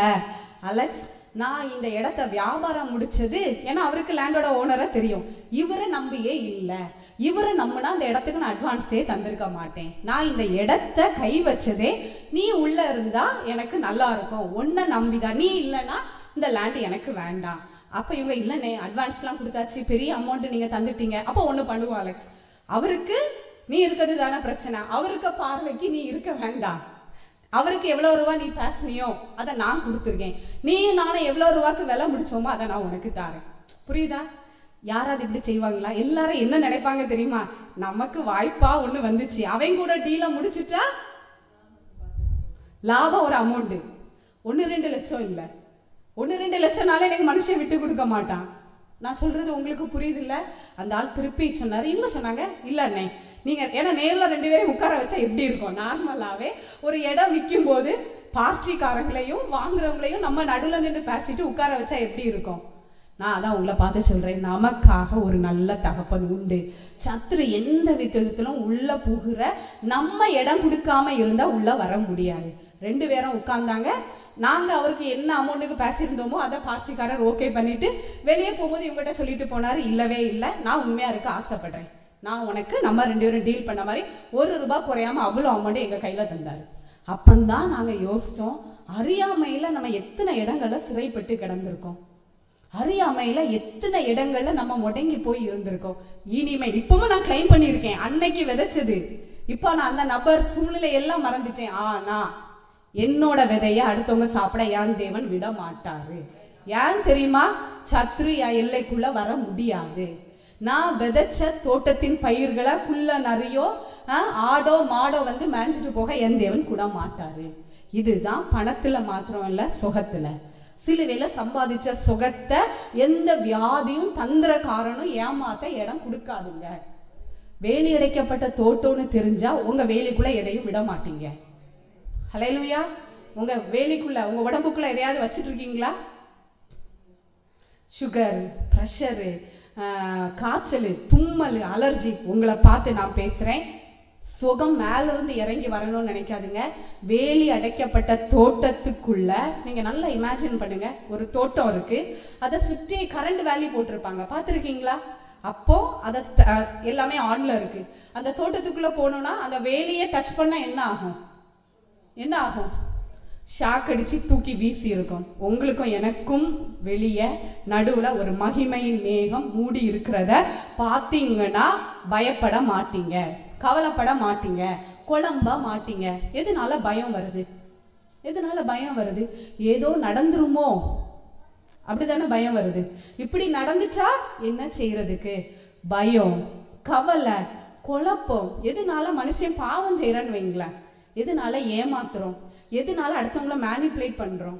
அலெக்ஸ், நான் இந்த இடத்த வியாபாரம் முடிச்சது, ஏன்னா அவருக்கு லேண்டோட ஓனரை தெரியும், இவரை நம்பியே இல்லை, இவரை நம்பினா இந்த இடத்துக்கு நான் அட்வான்ஸே தந்திருக்க மாட்டேன். நான் இந்த இடத்த கை வச்சதே நீ உள்ள இருந்தா எனக்கு நல்லா இருக்கும், உன்னை நம்பிதான். நீ இல்லைன்னா இந்த லேண்ட் எனக்கு வேண்டாம். அப்ப இவங்க இல்லைன்னே, அட்வான்ஸ்லாம் கொடுத்தாச்சு, பெரிய அமௌண்ட் நீங்க தந்துட்டீங்க, அப்போ ஒண்ணு பண்ணுவோம் அலெக்ஸ், அவருக்கு நீ இருக்கிறது தானே பிரச்சனை, அவருக்கு பார்வைக்கு நீ இருக்க வேண்டாம். அவருக்கு எவ்வளவு ரூபா நீ பேசுனியோ அதை நான் கொடுத்துருக்கேன், நீ நானும் எவ்வளவு ரூபாய்க்கு விலை முடிச்சோமோ அதை நான் உனக்கு தாரேன். புரியுதா? யாராவது இப்படி செய்வாங்களா? எல்லாரும் என்ன நினைப்பாங்க தெரியுமா? நமக்கு வாய்ப்பா ஒண்ணு வந்துச்சு, அவங்க கூட டீல முடிச்சுட்டா லாபம் ஒரு அமௌண்ட், 1-2 லட்சம் இல்ல, 1-2 லட்சம்னால எனக்கு மனுஷன் விட்டு கொடுக்க மாட்டான். நான் சொல்றது உங்களுக்கு புரியுது இல்ல? அந்த ஆள் திருப்பி சொன்னாரு. இவங்க சொன்னாங்க, இல்ல அண்ணே நீங்க, ஏன்னா நேரில் 2 பேரும் உட்கார வச்சா எப்படி இருக்கும்? நார்மலாவே ஒரு இடம் விற்கும் போது பார்ட்டிக்காரங்களையும் வாங்குறவங்களையும் நம்ம நடுவில் நின்று பேசிட்டு உட்கார வச்சா எப்படி இருக்கும்? நான் அதான் உங்களை பார்த்து சொல்றேன், நமக்காக ஒரு நல்ல தகப்பன் உண்டு. சத்துரு எந்த விதத்திலும் உள்ள புகுற, நம்ம இடம் கொடுக்காம இருந்தா உள்ள வர முடியாது. 2 பேரும் உட்கார்ந்தாங்க. நாங்க அவருக்கு என்ன அமௌண்ட்டுக்கு பேசியிருந்தோமோ அதை பார்ட்டிக்காரர் ஓகே பண்ணிட்டு வெளியே போகும்போது இவங்ககிட்ட சொல்லிட்டு போனாரு, இல்லவே இல்லை, நான் உண்மையா இருக்க ஆசைப்படுறேன், நான் உனக்கு நம்ம 2 பேரும் டீல் பண்ண மாதிரி 1 ரூபாய் குறையாம அவ்வளோ அமௌண்ட் எங்க கையில தந்தாரு. அப்பந்தான் நாங்க யோசிச்சோம், அறியாமையில நம்ம எத்தனை இடங்கள்ல சிறைப்பட்டு கிடந்திருக்கோம், அறியாமையில எத்தனை இடங்கள்ல நம்ம முடங்கி போய் இருந்திருக்கோம். இனிமே இப்பவும் நான் கிளைம் பண்ணியிருக்கேன், அன்னைக்கு விதைச்சது இப்ப நான் அந்த நபர் சூழ்நிலை எல்லாம் மறந்துட்டேன். ஆனா என்னோட விதைய அடுத்தவங்க சாப்பிட என் தேவன் விட மாட்டாரு. ஏன் தெரியுமா? சத்ரு என் எல்லைக்குள்ள வர முடியாது. நான் விதைச்ச தோட்டத்தின் பயிர்களை குள்ள நரியோ ஆடோ மாடோ வந்து மேய்ஞ்சிட்டு போக என் தேவன் கூட மாட்டாரு. இதுதான் பணத்துல மாத்திரம் இல்ல, சுகத்துல. சிலுவையில சம்பாதிச்ச சுகத்தை எந்த வியாதியும் தந்திரக்காரனும் ஏமாத்த இடம் கொடுக்காதுங்க. வேலி அடைக்கப்பட்ட தோட்டம்னு தெரிஞ்சா உங்க வேலிக்குள்ள எதையும் விட மாட்டீங்க. ஹல்லேலூயா. உங்க வேலிக்குள்ள, உங்க உடம்புக்குள்ள எதையாவது வச்சிட்டு இருக்கீங்களா? சுகர், பிரஷரு, காய்ச்சல், தும்மல், அலர்ஜி, உங்களை பார்த்து நான் பேசுறேன். சுகம் மேல இருந்து இறங்கி வரணும்னு நினைக்காதுங்க. வேலி அடைக்கப்பட்ட தோட்டத்துக்குள்ள நீங்க நல்லா இமேஜின் பண்ணுங்க, ஒரு தோட்டம் இருக்கு, அதை சுற்றி கரண்ட் வேலி போட்டிருப்பாங்க, பார்த்துருக்கீங்களா? அப்போ அதை எல்லாமே ஆன்ல இருக்கு. அந்த தோட்டத்துக்குள்ள போனோம்னா அந்த வேலியை டச் பண்ண என்ன ஆகும்? என்ன ஆகும்? ஷாக் அடிச்சு தூக்கி வீசி இருக்கும். உங்களுக்கும் எனக்கும் வெளியே நடுவுல ஒரு மகிமையின் மேகம் மூடி இருக்கிறத பார்த்தீங்கன்னா பயப்பட மாட்டீங்க, கவலைப்பட மாட்டீங்க, குழம்ப மாட்டீங்க. எதனால பயம் வருது? எதனால பயம் வருது? ஏதோ நடந்துருமோ அப்படித்தானே பயம் வருது. இப்படி நடந்துட்டா என்ன செய்யறதுக்கு பயம், கவலை, குழப்பம். எதுனால மனுஷன் பாவம் செய்யறான்னு வைங்களேன், எதுனால ஏமாத்துறோம், எதுனால அடுத்தவங்கள மேனிப்புலேட் பண்றோம்.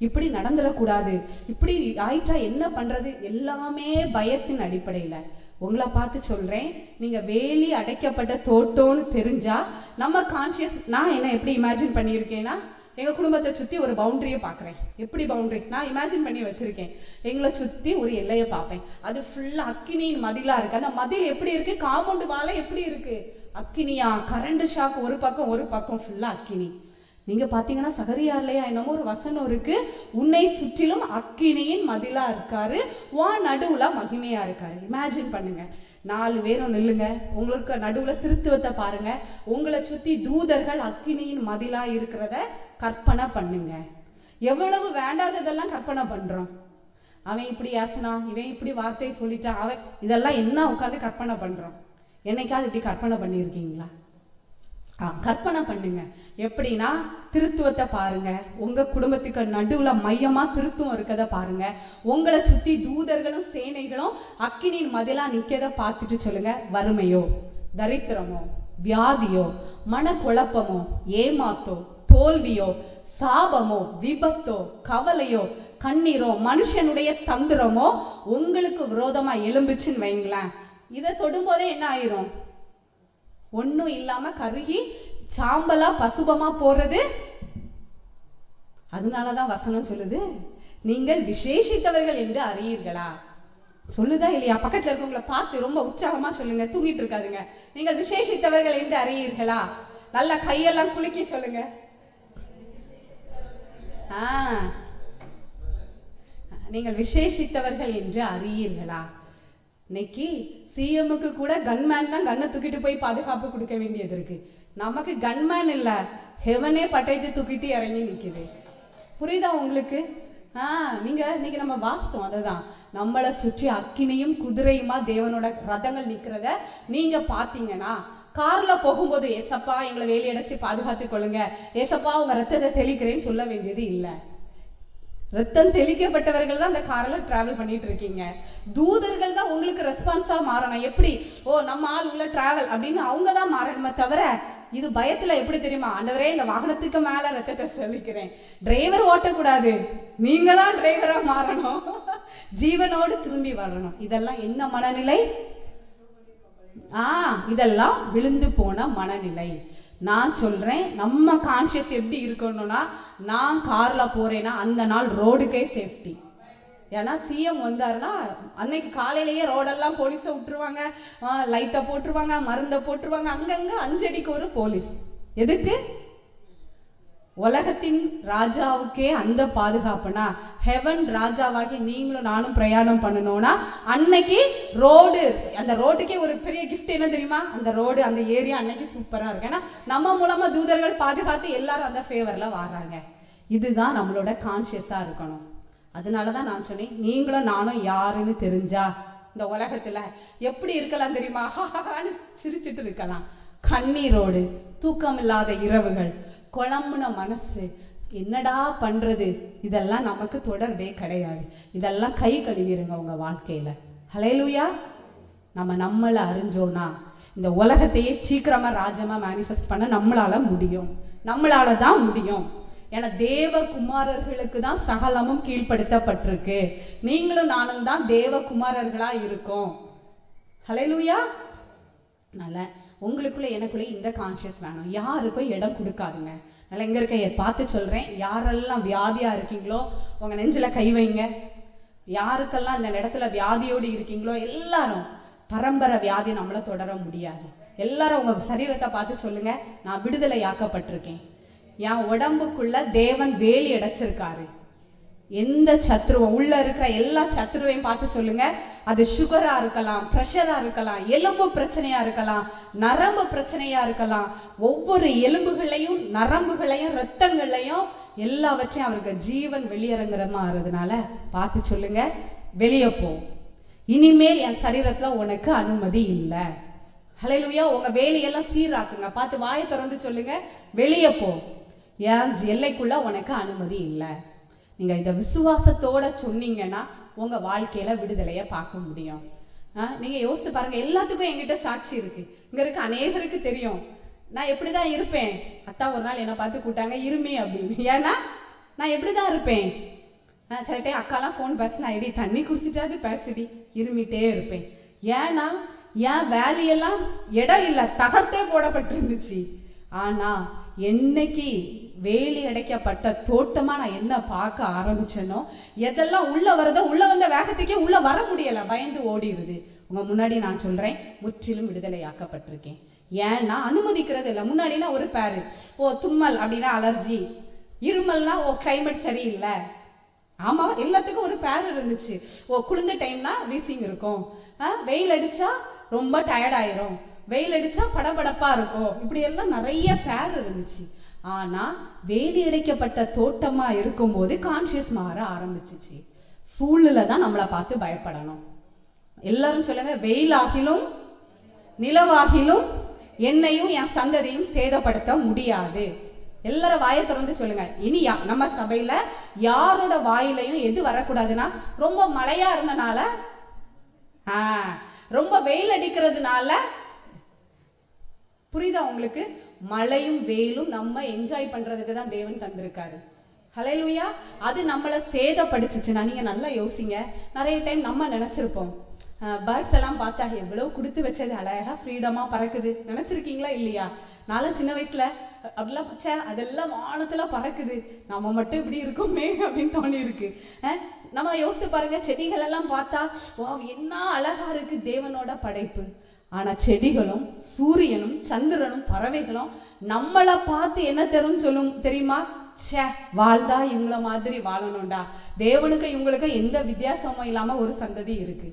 இப்படி நடந்துடக்கூடாது, இப்படி ஆயிட்டா என்ன பண்றது, எல்லாமே பயத்தின் அடிப்படையில. உங்களை பார்த்து சொல்றேன், நீங்க வேலி அடைக்கப்பட்ட தோட்டம்னு தெரிஞ்சா நம்ம கான்சியஸ். நான் என்ன எப்படி இமேஜின் பண்ணியிருக்கேன்னா, எங்க குடும்பத்தை சுத்தி ஒரு பவுண்டரியை பாக்குறேன். எப்படி பவுண்டரி நான் இமேஜின் பண்ணி வச்சிருக்கேன், எங்களை சுத்தி ஒரு எல்லையை பார்ப்பேன். அது ஃபுல்லா அக்கினியின் மதிலா இருக்கு. அந்த மதில் எப்படி இருக்கு, காம்பவுண்ட் வாழை எப்படி இருக்கு, அக்கினியா, கரண்ட் ஷாக் ஒரு பக்கம் ஃபுல்லா அக்கினி. நீங்க பாத்தீங்கன்னா சகரியார்லையா என்னமோ ஒரு வசனம் இருக்கு, உன்னை சுற்றிலும் அக்கினியின் மதிலா இருக்காரு, வா நடுவுல மகிமையா இருக்காரு. இமேஜின் பண்ணுங்க, 4 பேரும் நில்லுங்க, உங்களுக்கு நடுவுல திருத்துவத்தை பாருங்க, உங்களை சுத்தி தூதர்கள் அக்கினியின் மதிலா இருக்கிறத கற்பனை பண்ணுங்க. எவ்வளவு வேண்டாததெல்லாம் கற்பனை பண்றோம். அவன் இப்படி யாசனா, இவன் இப்படி வார்த்தையை சொல்லிட்டான், அவன் இதெல்லாம் என்ன உட்காந்து கற்பனை பண்றோம். என்னைக்காவது இப்படி கற்பனை பண்ணியிருக்கீங்களா? கற்பனை பண்ணுங்க. எப்படின்னா திருத்துவத்தை பாருங்க, உங்க குடும்பத்துக்கு நடுவுல மையமா திருத்துவம் இருக்கத பாருங்க. உங்களை சுத்தி தூதர்களும் சேனைகளும் அக்கினியின் மதிலா நிக்கத பார்த்துட்டு சொல்லுங்க, வறுமையோ, தரித்திரமோ, வியாதியோ, மனக்குழப்பமோ, ஏமாத்தோ, தோல்வியோ, சாபமோ, விபத்தோ, கவலையோ, கண்ணீரோ, மனுஷனுடைய தந்திரமோ உங்களுக்கு விரோதமா எழும்புச்சுன்னு வைங்களேன், இதை தொடும்போதே என்ன ஆயிரும், ஒன்னும் இல்லாம கருகி சாம்பலா பசுபமா போறது. அதனாலதான் வசனம் சொல்லுது, நீங்கள் விசேஷித்தவர்கள் என்று அறியீர்களா. சொல்லுதா இல்லையா? பக்கத்துல இருக்கவங்களை பார்த்து ரொம்ப உற்சாகமா சொல்லுங்க, தூங்கிட்டு இருக்காதுங்க. நீங்கள் விசேஷித்தவர்கள் என்று அறியீர்களா. நல்ல கையெல்லாம் குலுக்கி சொல்லுங்க. நீங்கள் விசேஷித்தவர்கள் என்று அறியீர்களா. இன்னைக்கு சிஎம்முக்கு கூட கன்மேன் தான் கண்ணை தூக்கிட்டு போய் பாதுகாப்பு கொடுக்க வேண்டியது இருக்கு. நமக்கு கன்மேன் இல்ல, ஹெவனே பட்டயத்தை தூக்கிட்டு இறங்கி நிக்குது. புரியுதா உங்களுக்கு? நீங்க இன்னைக்கு நம்ம வாஸ்தவம் அதுதான், நம்மளை சுற்றி அக்கினியும் குதிரையுமா தேவனோட ரதங்கள் நிக்கிறத நீங்க பாத்தீங்கன்னா, கார்ல போகும்போது ஏசப்பா எங்களை வேலி அடைச்சு பாதுகாத்து கொள்ளுங்க, ஏசப்பா உங்க ரத்தத்தை தெளிக்கிறேன்னு சொல்ல வேண்டியது இல்லை. ரத்தம் தெளிக்கப்பட்டவர்கள் தான் அந்த கார்ல டிராவல் பண்ணிட்டு இருக்கீங்க. தூதர்கள் தான் உங்களுக்கு ரெஸ்பான்ஸா மாறணும். எப்படி நம்ம ஆள் உள்ள டிராவல் அப்படின்னு அவங்க தான் மாறணுமே தவிர, இது பயத்துல எப்படி தெரியுமா, ஆண்டவரே இந்த வாகனத்துக்கு மேல ரத்தத்தை செலுக்கிறேன். டிரைவர் ஓட்டக்கூடாது, நீங்க தான் டிரைவரா மாறணும், ஜீவனோடு திரும்பி வரணும். இதெல்லாம் என்ன மனநிலை? இதெல்லாம் விழுந்து போன மனநிலை. நான் சொல்றேன், நம்ம கான்சியஸ் எப்படி இருக்கணும்னா, நான் கார்ல போறேன்னா அந்த நாள் ரோடுக்கே சேஃப்டி. ஏன்னா சிஎம் வந்தாருன்னா அன்னைக்கு காலையிலேயே ரோடெல்லாம் போலீஸை விட்டுருவாங்க, லைட்டை போட்டுருவாங்க, மருந்தை போட்டுருவாங்க, அங்கங்க 5 அடிக்கு ஒரு போலீஸ். எதுக்கு? உலகத்தின் ராஜாவுக்கே அந்த பாதுகாப்புனா, ஹெவன் ராஜாவாகி நீங்களும் நானும் பிரயாணம் பண்ணணும்னா அன்னைக்கு ரோடு, அந்த ரோட்டுக்கே ஒரு பெரிய கிஃப்ட் என்ன தெரியுமா, அந்த ரோடு அந்த ஏரியா அன்னைக்கு சூப்பரா இருக்கு. ஏன்னா நம்ம மூலமா தூதர்கள் பாதுகாத்து எல்லாரும் அந்த ஃபேவர்ல வர்றாங்க. இதுதான் நம்மளோட கான்சியஸா இருக்கணும். அதனாலதான் நான் சொன்னேன், நீங்களும் நானும் யாருன்னு தெரிஞ்சா இந்த உலகத்துல எப்படி இருக்கலாம் தெரியுமா, சிரிச்சுட்டு இருக்கலாம். கண்ணீரோடு, தூக்கம் இல்லாத இரவுகள், குழம்புன மனசு, என்னடா பண்றது, இதெல்லாம் நமக்கு தொடர்பே கிடையாது. இதெல்லாம் கை கழுவிருங்க உங்க வாழ்க்கையில. ஹல்லேலூயா. நம்மளை அறிஞ்சோம்னா இந்த உலகத்தையே சீக்கிரமா ராஜ்யமா மேனிஃபெஸ்ட் பண்ண நம்மளால முடியும், நம்மளால தான் முடியும். ஏன்னா தேவ குமாரர்களுக்கு தான் சகலமும் கீழ்ப்படுத்தப்பட்டிருக்கு. நீங்களும் நானும் தான் தேவ குமாரர்களா இருக்கோம். ஹல்லேலூயா. நல்ல உங்களுக்குள்ள எனக்குள்ள இந்த கான்சியஸ் வேணும். யாருக்கும் இடம் கொடுக்காதுங்க. நல்லா எங்க இருக்க பார்த்து சொல்றேன், யாரெல்லாம் வியாதியா இருக்கீங்களோ உங்க நெஞ்சில கை வைங்க. யாருக்கெல்லாம் இந்த இடத்துல வியாதியோடு இருக்கீங்களோ எல்லாரும், பரம்பரை வியாதி நம்மள தொடர முடியாது. எல்லாரும் உங்க சரீரத்தை பார்த்து சொல்லுங்க, நான் விடுதலை ஆக்கப்பட்டிருக்கேன். என் உடம்புக்குள்ள தேவன் வேலி அடைச்சிருக்காரு. எந்த சத்ருவம் உள்ள இருக்கிற எல்லா சத்ருவையும் பார்த்து சொல்லுங்க, அது சுகரா இருக்கலாம், பிரஷரா இருக்கலாம், எலும்பு பிரச்சனையா இருக்கலாம், நரம்பு பிரச்சனையா இருக்கலாம். ஒவ்வொரு எலும்புகளையும் நரம்புகளையும் ரத்தங்களையும் எல்லாவற்றையும் அவருக்கு ஜீவன் வெளியிறங்குறமா ஆறதுனால பார்த்து சொல்லுங்க, வெளியே போ, இனிமேல் என் சரீரத்துல உனக்கு அனுமதி இல்லை. ஹல்லேலூயா. உங்க வேலையெல்லாம் சீராக்குங்க. பார்த்து வாயை திறந்து சொல்லுங்க, வெளியே போ, என் எல்லைக்குள்ள உனக்கு அனுமதி இல்லை. நீங்க இதை விசுவாசத்தோட சொன்னீங்கன்னா உங்க வாழ்க்கையில விடுதலைய பார்க்க முடியும். நீங்க யோசிச்சு பாருங்க, எல்லாத்துக்கும் என்கிட்ட சாட்சி இருக்கு. இங்க இருக்க அநேகருக்கு தெரியும் நான் எப்படிதான் இருப்பேன். அத்தா ஒரு நாள் என்னை பார்த்து கூட்டாங்க இருமி அப்படின்னு. ஏன்னா நான் எப்படிதான் இருப்பேன். சில டைம் அக்காலாம் ஃபோன் பேசினா ஐடி தண்ணி குடிச்சிட்டாது பேசுடி, இருமிட்டே இருப்பேன். ஏன்னா என் வேலையெல்லாம் இடம் இல்லை, தகர்த்தே போடப்பட்டிருந்துச்சு. ஆனா என்னைக்கு வேலி அடைக்கப்பட்ட தோட்டமா நான் என்ன பார்க்க ஆரம்பிச்சேனோ, எதெல்லாம் உள்ள வருதோ உள்ள வந்த வேகத்துக்கே உள்ள வர முடியல, பயந்து ஓடிடுது. உங்க முன்னாடி நான் சொல்றேன், முற்றிலும் விடுதலையாக்கப்பட்டிருக்கேன். ஏன்னா அனுமதிக்கிறது இல்லை. முன்னாடினா ஒரு பேரு, ஓ தும்மல் அப்படின்னா அலர்ஜி, இருமல்னா ஓ கிளைமேட் சரியில்லை. ஆமா, எல்லாத்துக்கும் ஒரு பேர் இருந்துச்சு. ஓ குளிர்ந்த டைம்னா வீசிங் இருக்கும், வெயில் அடிச்சா ரொம்ப டயர்ட் ஆயிரும், வெயில் அடிச்சா படபடப்பா இருக்கும், இப்படி எல்லாம் நிறைய பேர் இருந்துச்சு. ஆனா வேலி அடைக்கப்பட்ட தோட்டமா இருக்கும் போது கான்சியஸ் மாற ஆரம்பிச்சிச்சு. சூழ்நிலை தான் நம்மளை பார்த்து பயப்படணும். எல்லாரும் சொல்லுங்க, வெயிலாகிலும் நிலவாகிலும் என்னையும் என் சந்ததியும் சேதப்படுத்த முடியாது. எல்லாரும் வாயை திறந்து சொல்லுங்க. இனி நம்ம சபையில யாரோட வாயிலையும் எது வரக்கூடாதுன்னா, ரொம்ப மழையா இருந்தனால, ரொம்ப வெயில் அடிக்கிறதுனால, புரியுதா உங்களுக்கு? மழையும் வெயிலும் நம்ம என்ஜாய் பண்றதுக்கு தான் தேவன் தந்திருக்காரு. ஹல்லேலூயா. அது நம்மளை சேதப்படுத்துச்சுன்னா நீங்க நல்லா யோசிங்க. நிறைய டைம் நம்ம நினைச்சிருப்போம், பேர்ட்ஸ் எல்லாம் பார்த்தா எவ்வளவு கொடுத்து வச்சது அழகா ஃப்ரீடமா பறக்குது, நினைச்சிருக்கீங்களா இல்லையா? நானும் சின்ன வயசுல அப்படிலாம் பச்சை அதெல்லாம் வானத்துல பறக்குது, நம்ம மட்டும் இப்படி இருக்குமே அப்படின்னு தோணி இருக்கு. நம்ம யோசித்து பாருங்க, செடிகள் எல்லாம் பார்த்தா வா என்ன அழகா இருக்கு தேவனோட படைப்பு. ஆனா செடிகளும் சூரியனும் சந்திரனும் பறவைகளும் நம்மளை பார்த்து என்ன தரும் சொல்லும் தெரியுமா? வாழ்ந்தா இவங்கள மாதிரி வாழணும்டா, தேவனுக்கு இவங்களுக்கு எந்த வித்தியாசமும் இல்லாம ஒரு சந்ததி இருக்கு.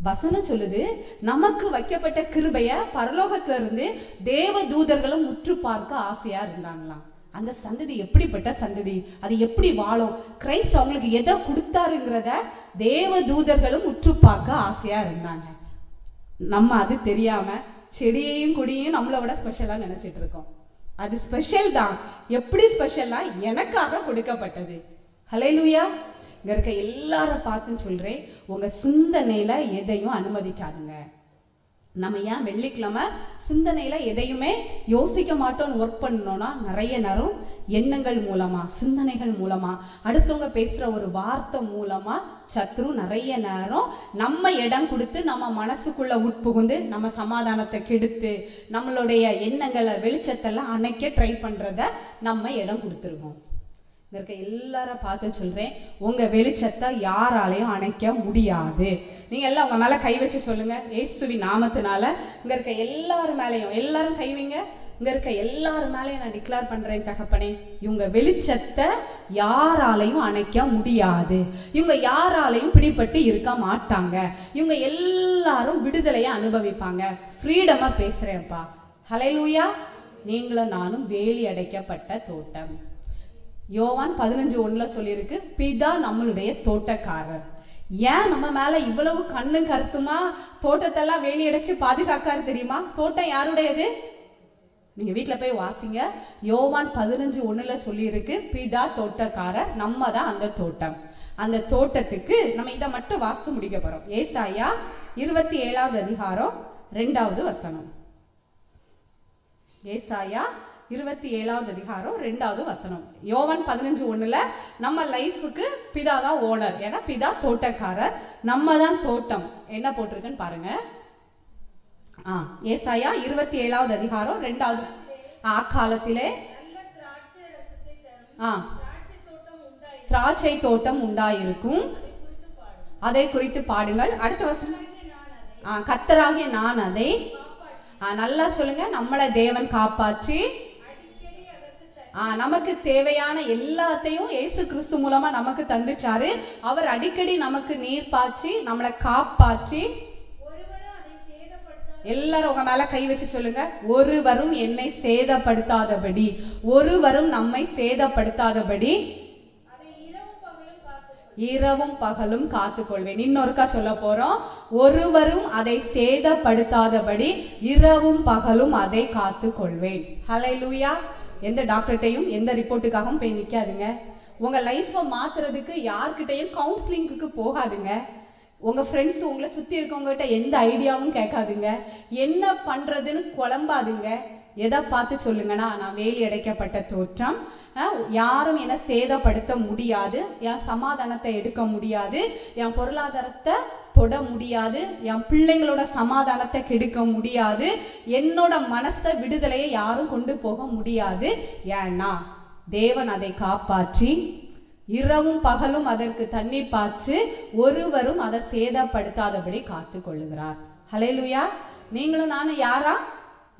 வசனம் சொல்லுது, நமக்கு வைக்கப்பட்ட கிருபைய பரலோகத்துல இருந்து தேவ தூதர்களும் உற்று பார்க்க ஆசையா இருந்தாங்களாம். அந்த சந்ததி எப்படிப்பட்ட சந்ததி, அது எப்படி வாழும், கிரைஸ்ட் அவங்களுக்கு எதை கொடுத்தாருங்கிறத தேவ தூதர்களும் உற்று பார்க்க ஆசையா இருந்தாங்க. நம்ம அது தெரியாம செடியையும் கொடியையும் நம்மளோட ஸ்பெஷலா நினைச்சிட்டு இருக்கோம். அது ஸ்பெஷல் தான். எப்படி ஸ்பெஷலா? எனக்காக கொடுக்கப்பட்டது. ஹல்லேலூயா. இங்க இருக்க எல்லாரும் பார்த்துன்னு சொல்றேன், உங்க சிந்தனையில எதையும் அனுமதிக்காதுங்க. நம்ம ஏன் வெள்ளிக்கிழமை சிந்தனையில எதையுமே யோசிக்க மாட்டோம்னு ஒர்க் பண்ணோம்னா, நிறைய நேரம் எண்ணங்கள் மூலமா சிந்தனைகள் மூலமா அடுத்தவங்க பேசுற ஒரு வார்த்தை மூலமா சத்ரு நிறைய நேரம் நம்ம இடம் கொடுத்து நம்ம மனசுக்குள்ள உட்புகுந்து நம்ம சமாதானத்தை கெடுத்து நம்மளுடைய எண்ணங்களை வெளிச்சத்தெல்லாம் அணைக்க ட்ரை பண்றத நம்ம இடம் கொடுத்துருவோம். இங்க இருக்க எல்லாரும் பார்த்து சொல்றேன், உங்க வெளிச்சத்தை யாராலையும் அணைக்க முடியாது. நீங்க எல்லாம் உங்க மேல கை வச்சு சொல்லுங்க, இயேசுவின் நாமத்தினால இங்க இருக்க எல்லாரும் மேலையும், எல்லாரும் கை வைங்க. இங்க இருக்க எல்லாரும் மேலையும் நான் டிக்ளேர் பண்றேன், தகப்பனே இவங்க வெளிச்சத்தை யாராலையும் அணைக்க முடியாது, இவங்க யாராலையும் பிடிபட்டு இருக்க மாட்டாங்க, இவங்க எல்லாரும் விடுதலையை அனுபவிப்பாங்க. ஃப்ரீடமா பேசுறேன்ப்பா. ஹல்லேலூயா. நீங்களும் நானும் வேலி அடைக்கப்பட்ட தோட்டம். யோவான் 15:1 சொல்லியிருக்கு, பிதா நம்மளுடைய தோட்டக்காரர். ஏன் நம்ம மேல இவ்வளவு கண்ணு கருத்துமா தோட்டத்தெல்லாம் வேலி அடைச்சு பாதுகாக்காரு தெரியுமா? தோட்டம் யாருடையது? நீங்க வீட்டுல போய் வாசிங்க. யோவான் 15:1 சொல்லியிருக்கு, பிதா தோட்டக்காரர், நம்ம தான் அந்த தோட்டம். அந்த தோட்டத்துக்கு நம்ம இதை மட்டும் வாசித்து முடிக்க போறோம். ஏசாயா 27வது அதிகாரம் 2வது வசனம். ஏசாயா 27வது அதிகாரம் 2வது வசனம். யோவான் 15:1 நம்ம லைஃபுக்கு பிதா தான் ஓனர். ஏன்னா பிதா தோட்டக்காரர், நம்ம தான் தோட்டம். என்ன போட்டிருக்குன்னு பாருங்க. ஏசாயா 27வது அதிகாரம் 2வது. அக்காலத்திலே திராட்சை தோட்டம் உண்டாயிருக்கும், அதை குறித்து பாடுங்கள். அடுத்த வசனம், கர்த்தராகிய நான் அதை, நல்லா சொல்லுங்க, நம்மளை தேவன் காப்பாற்றி நமக்கு தேவையான எல்லாத்தையும் இயேசு கிறிஸ்து மூலமா நமக்கு தந்துட்டாரு. அவர் அடிக்கடி நமக்கு நீர் பாய்ச்சி நம்மளை காப்பாற்றி. எல்லாரும் உங்க மேல கை வச்சு சொல்லுங்க, ஒருவரும் என்னை சேதப்படுத்தாதபடி, ஒருவரும் நம்மை சேதப்படுத்தாதபடி இரவும் பகலும் காத்துக்கொள்வேன். இன்னொருக்கா சொல்ல போறோம், ஒருவரும் அதை சேதப்படுத்தாதபடி இரவும் பகலும் அதை காத்துக்கொள்வேன். ஹல்லேலூயா. எந்த டாக்டர்ட்டையும் எந்த ரிப்போர்ட்டுக்காகவும் போய் நிக்காதுங்க. உங்க லைஃப்பை மாத்துறதுக்கு யார்கிட்டையும் கவுன்சிலிங்க்கு போகாதுங்க. உங்க ஃப்ரெண்ட்ஸ் உங்களை சுத்தி இருக்கவங்ககிட்ட எந்த ஐடியாவும் கேட்காதுங்க. என்ன பண்றதுன்னு குழம்பாதுங்க. எதை பார்த்து சொல்லுங்கன்னா, நான் வேலி அடைக்கப்பட்ட தோற்றம், யாரும் என்ன சேதப்படுத்த முடியாது, என் சமாதானத்தை எடுக்க முடியாது, என் பொருளாதாரத்தை தொட முடியாது, என் பிள்ளைங்களோட சமாதானத்தை கெடுக்க முடியாது, என்னோட மனசை விடுதலையை யாரும் கொண்டு போக முடியாது. ஏன்னா தேவன் அதை காப்பாற்றி இரவும் பகலும் அதற்கு தண்ணி பாய்ச்சி ஒருவரும் அதை சேதப்படுத்தாதபடி காத்து கொள்ளுகிறார். ஹல்லேலூயா. நீங்களும் நானும் யாரா?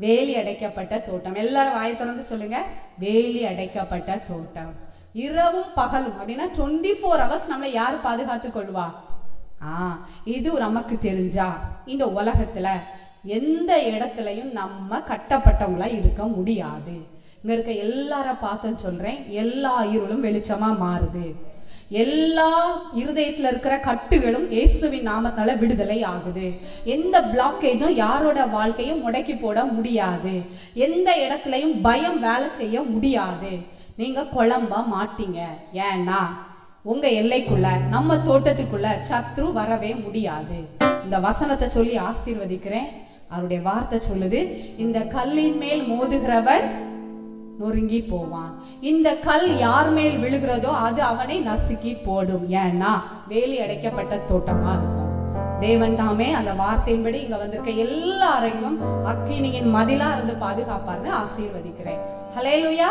வேலி அடைக்கப்பட்ட தோட்டம். எல்லாரும் வாயை திறந்து சொல்லுங்க, வேலி அடைக்கப்பட்ட தோட்டம். இரவும் பகலும் அப்படின்னா 24 hours நம்மளை யாரு பாதுகாத்து கொள்வா? இது நமக்கு தெரிஞ்சா இந்த உலகத்துல எந்த இடத்துலயும் நம்ம கட்டப்பட்டவங்களா இருக்க முடியாது. இங்க இருக்க எல்லார பார்த்தேன்னு சொல்றேன், எல்லா இருளும் வெளிச்சமா மாறுது. எல்லா இருதயத்துல இருக்கிற கட்டுகளும் இயேசுவின் நாமத்தால விடுதலை ஆகுது. எந்த பிளாக்கேஜும் யாரோட வாழ்க்கையும் முடக்கி போட முடியாது. எந்த இடத்துலயும் பயம் வேலை செய்ய முடியாது. நீங்க குழம்ப மாட்டீங்க. ஏன்னா உங்க எல்லைக்குள்ள, நம்ம தோட்டத்துக்குள்ள சத்ரு வரவே முடியாது. இந்த வசனத்தை சொல்லி ஆசீர்வதிக்கிறேன். அவருடைய வார்த்தை சொல்லுது, இந்த கல்லின் மேல் மோதுகிறவர் நொறுங்கி போவான். இந்த கல் யார் மேல் விழுகிறதோ அது அவனை நசுக்கி போடும். ஏன்னா வேலி அடைக்கப்பட்ட தோட்டமா இருக்கும். தேவன் தாமே அந்த வார்த்தையின்படி இங்க வந்திருக்க எல்லாரையும் அக்கினியின் மதிலா இருந்து பாதுகாப்பார்னு ஆசீர்வதிக்கிறேன். ஹல்லேலூயா.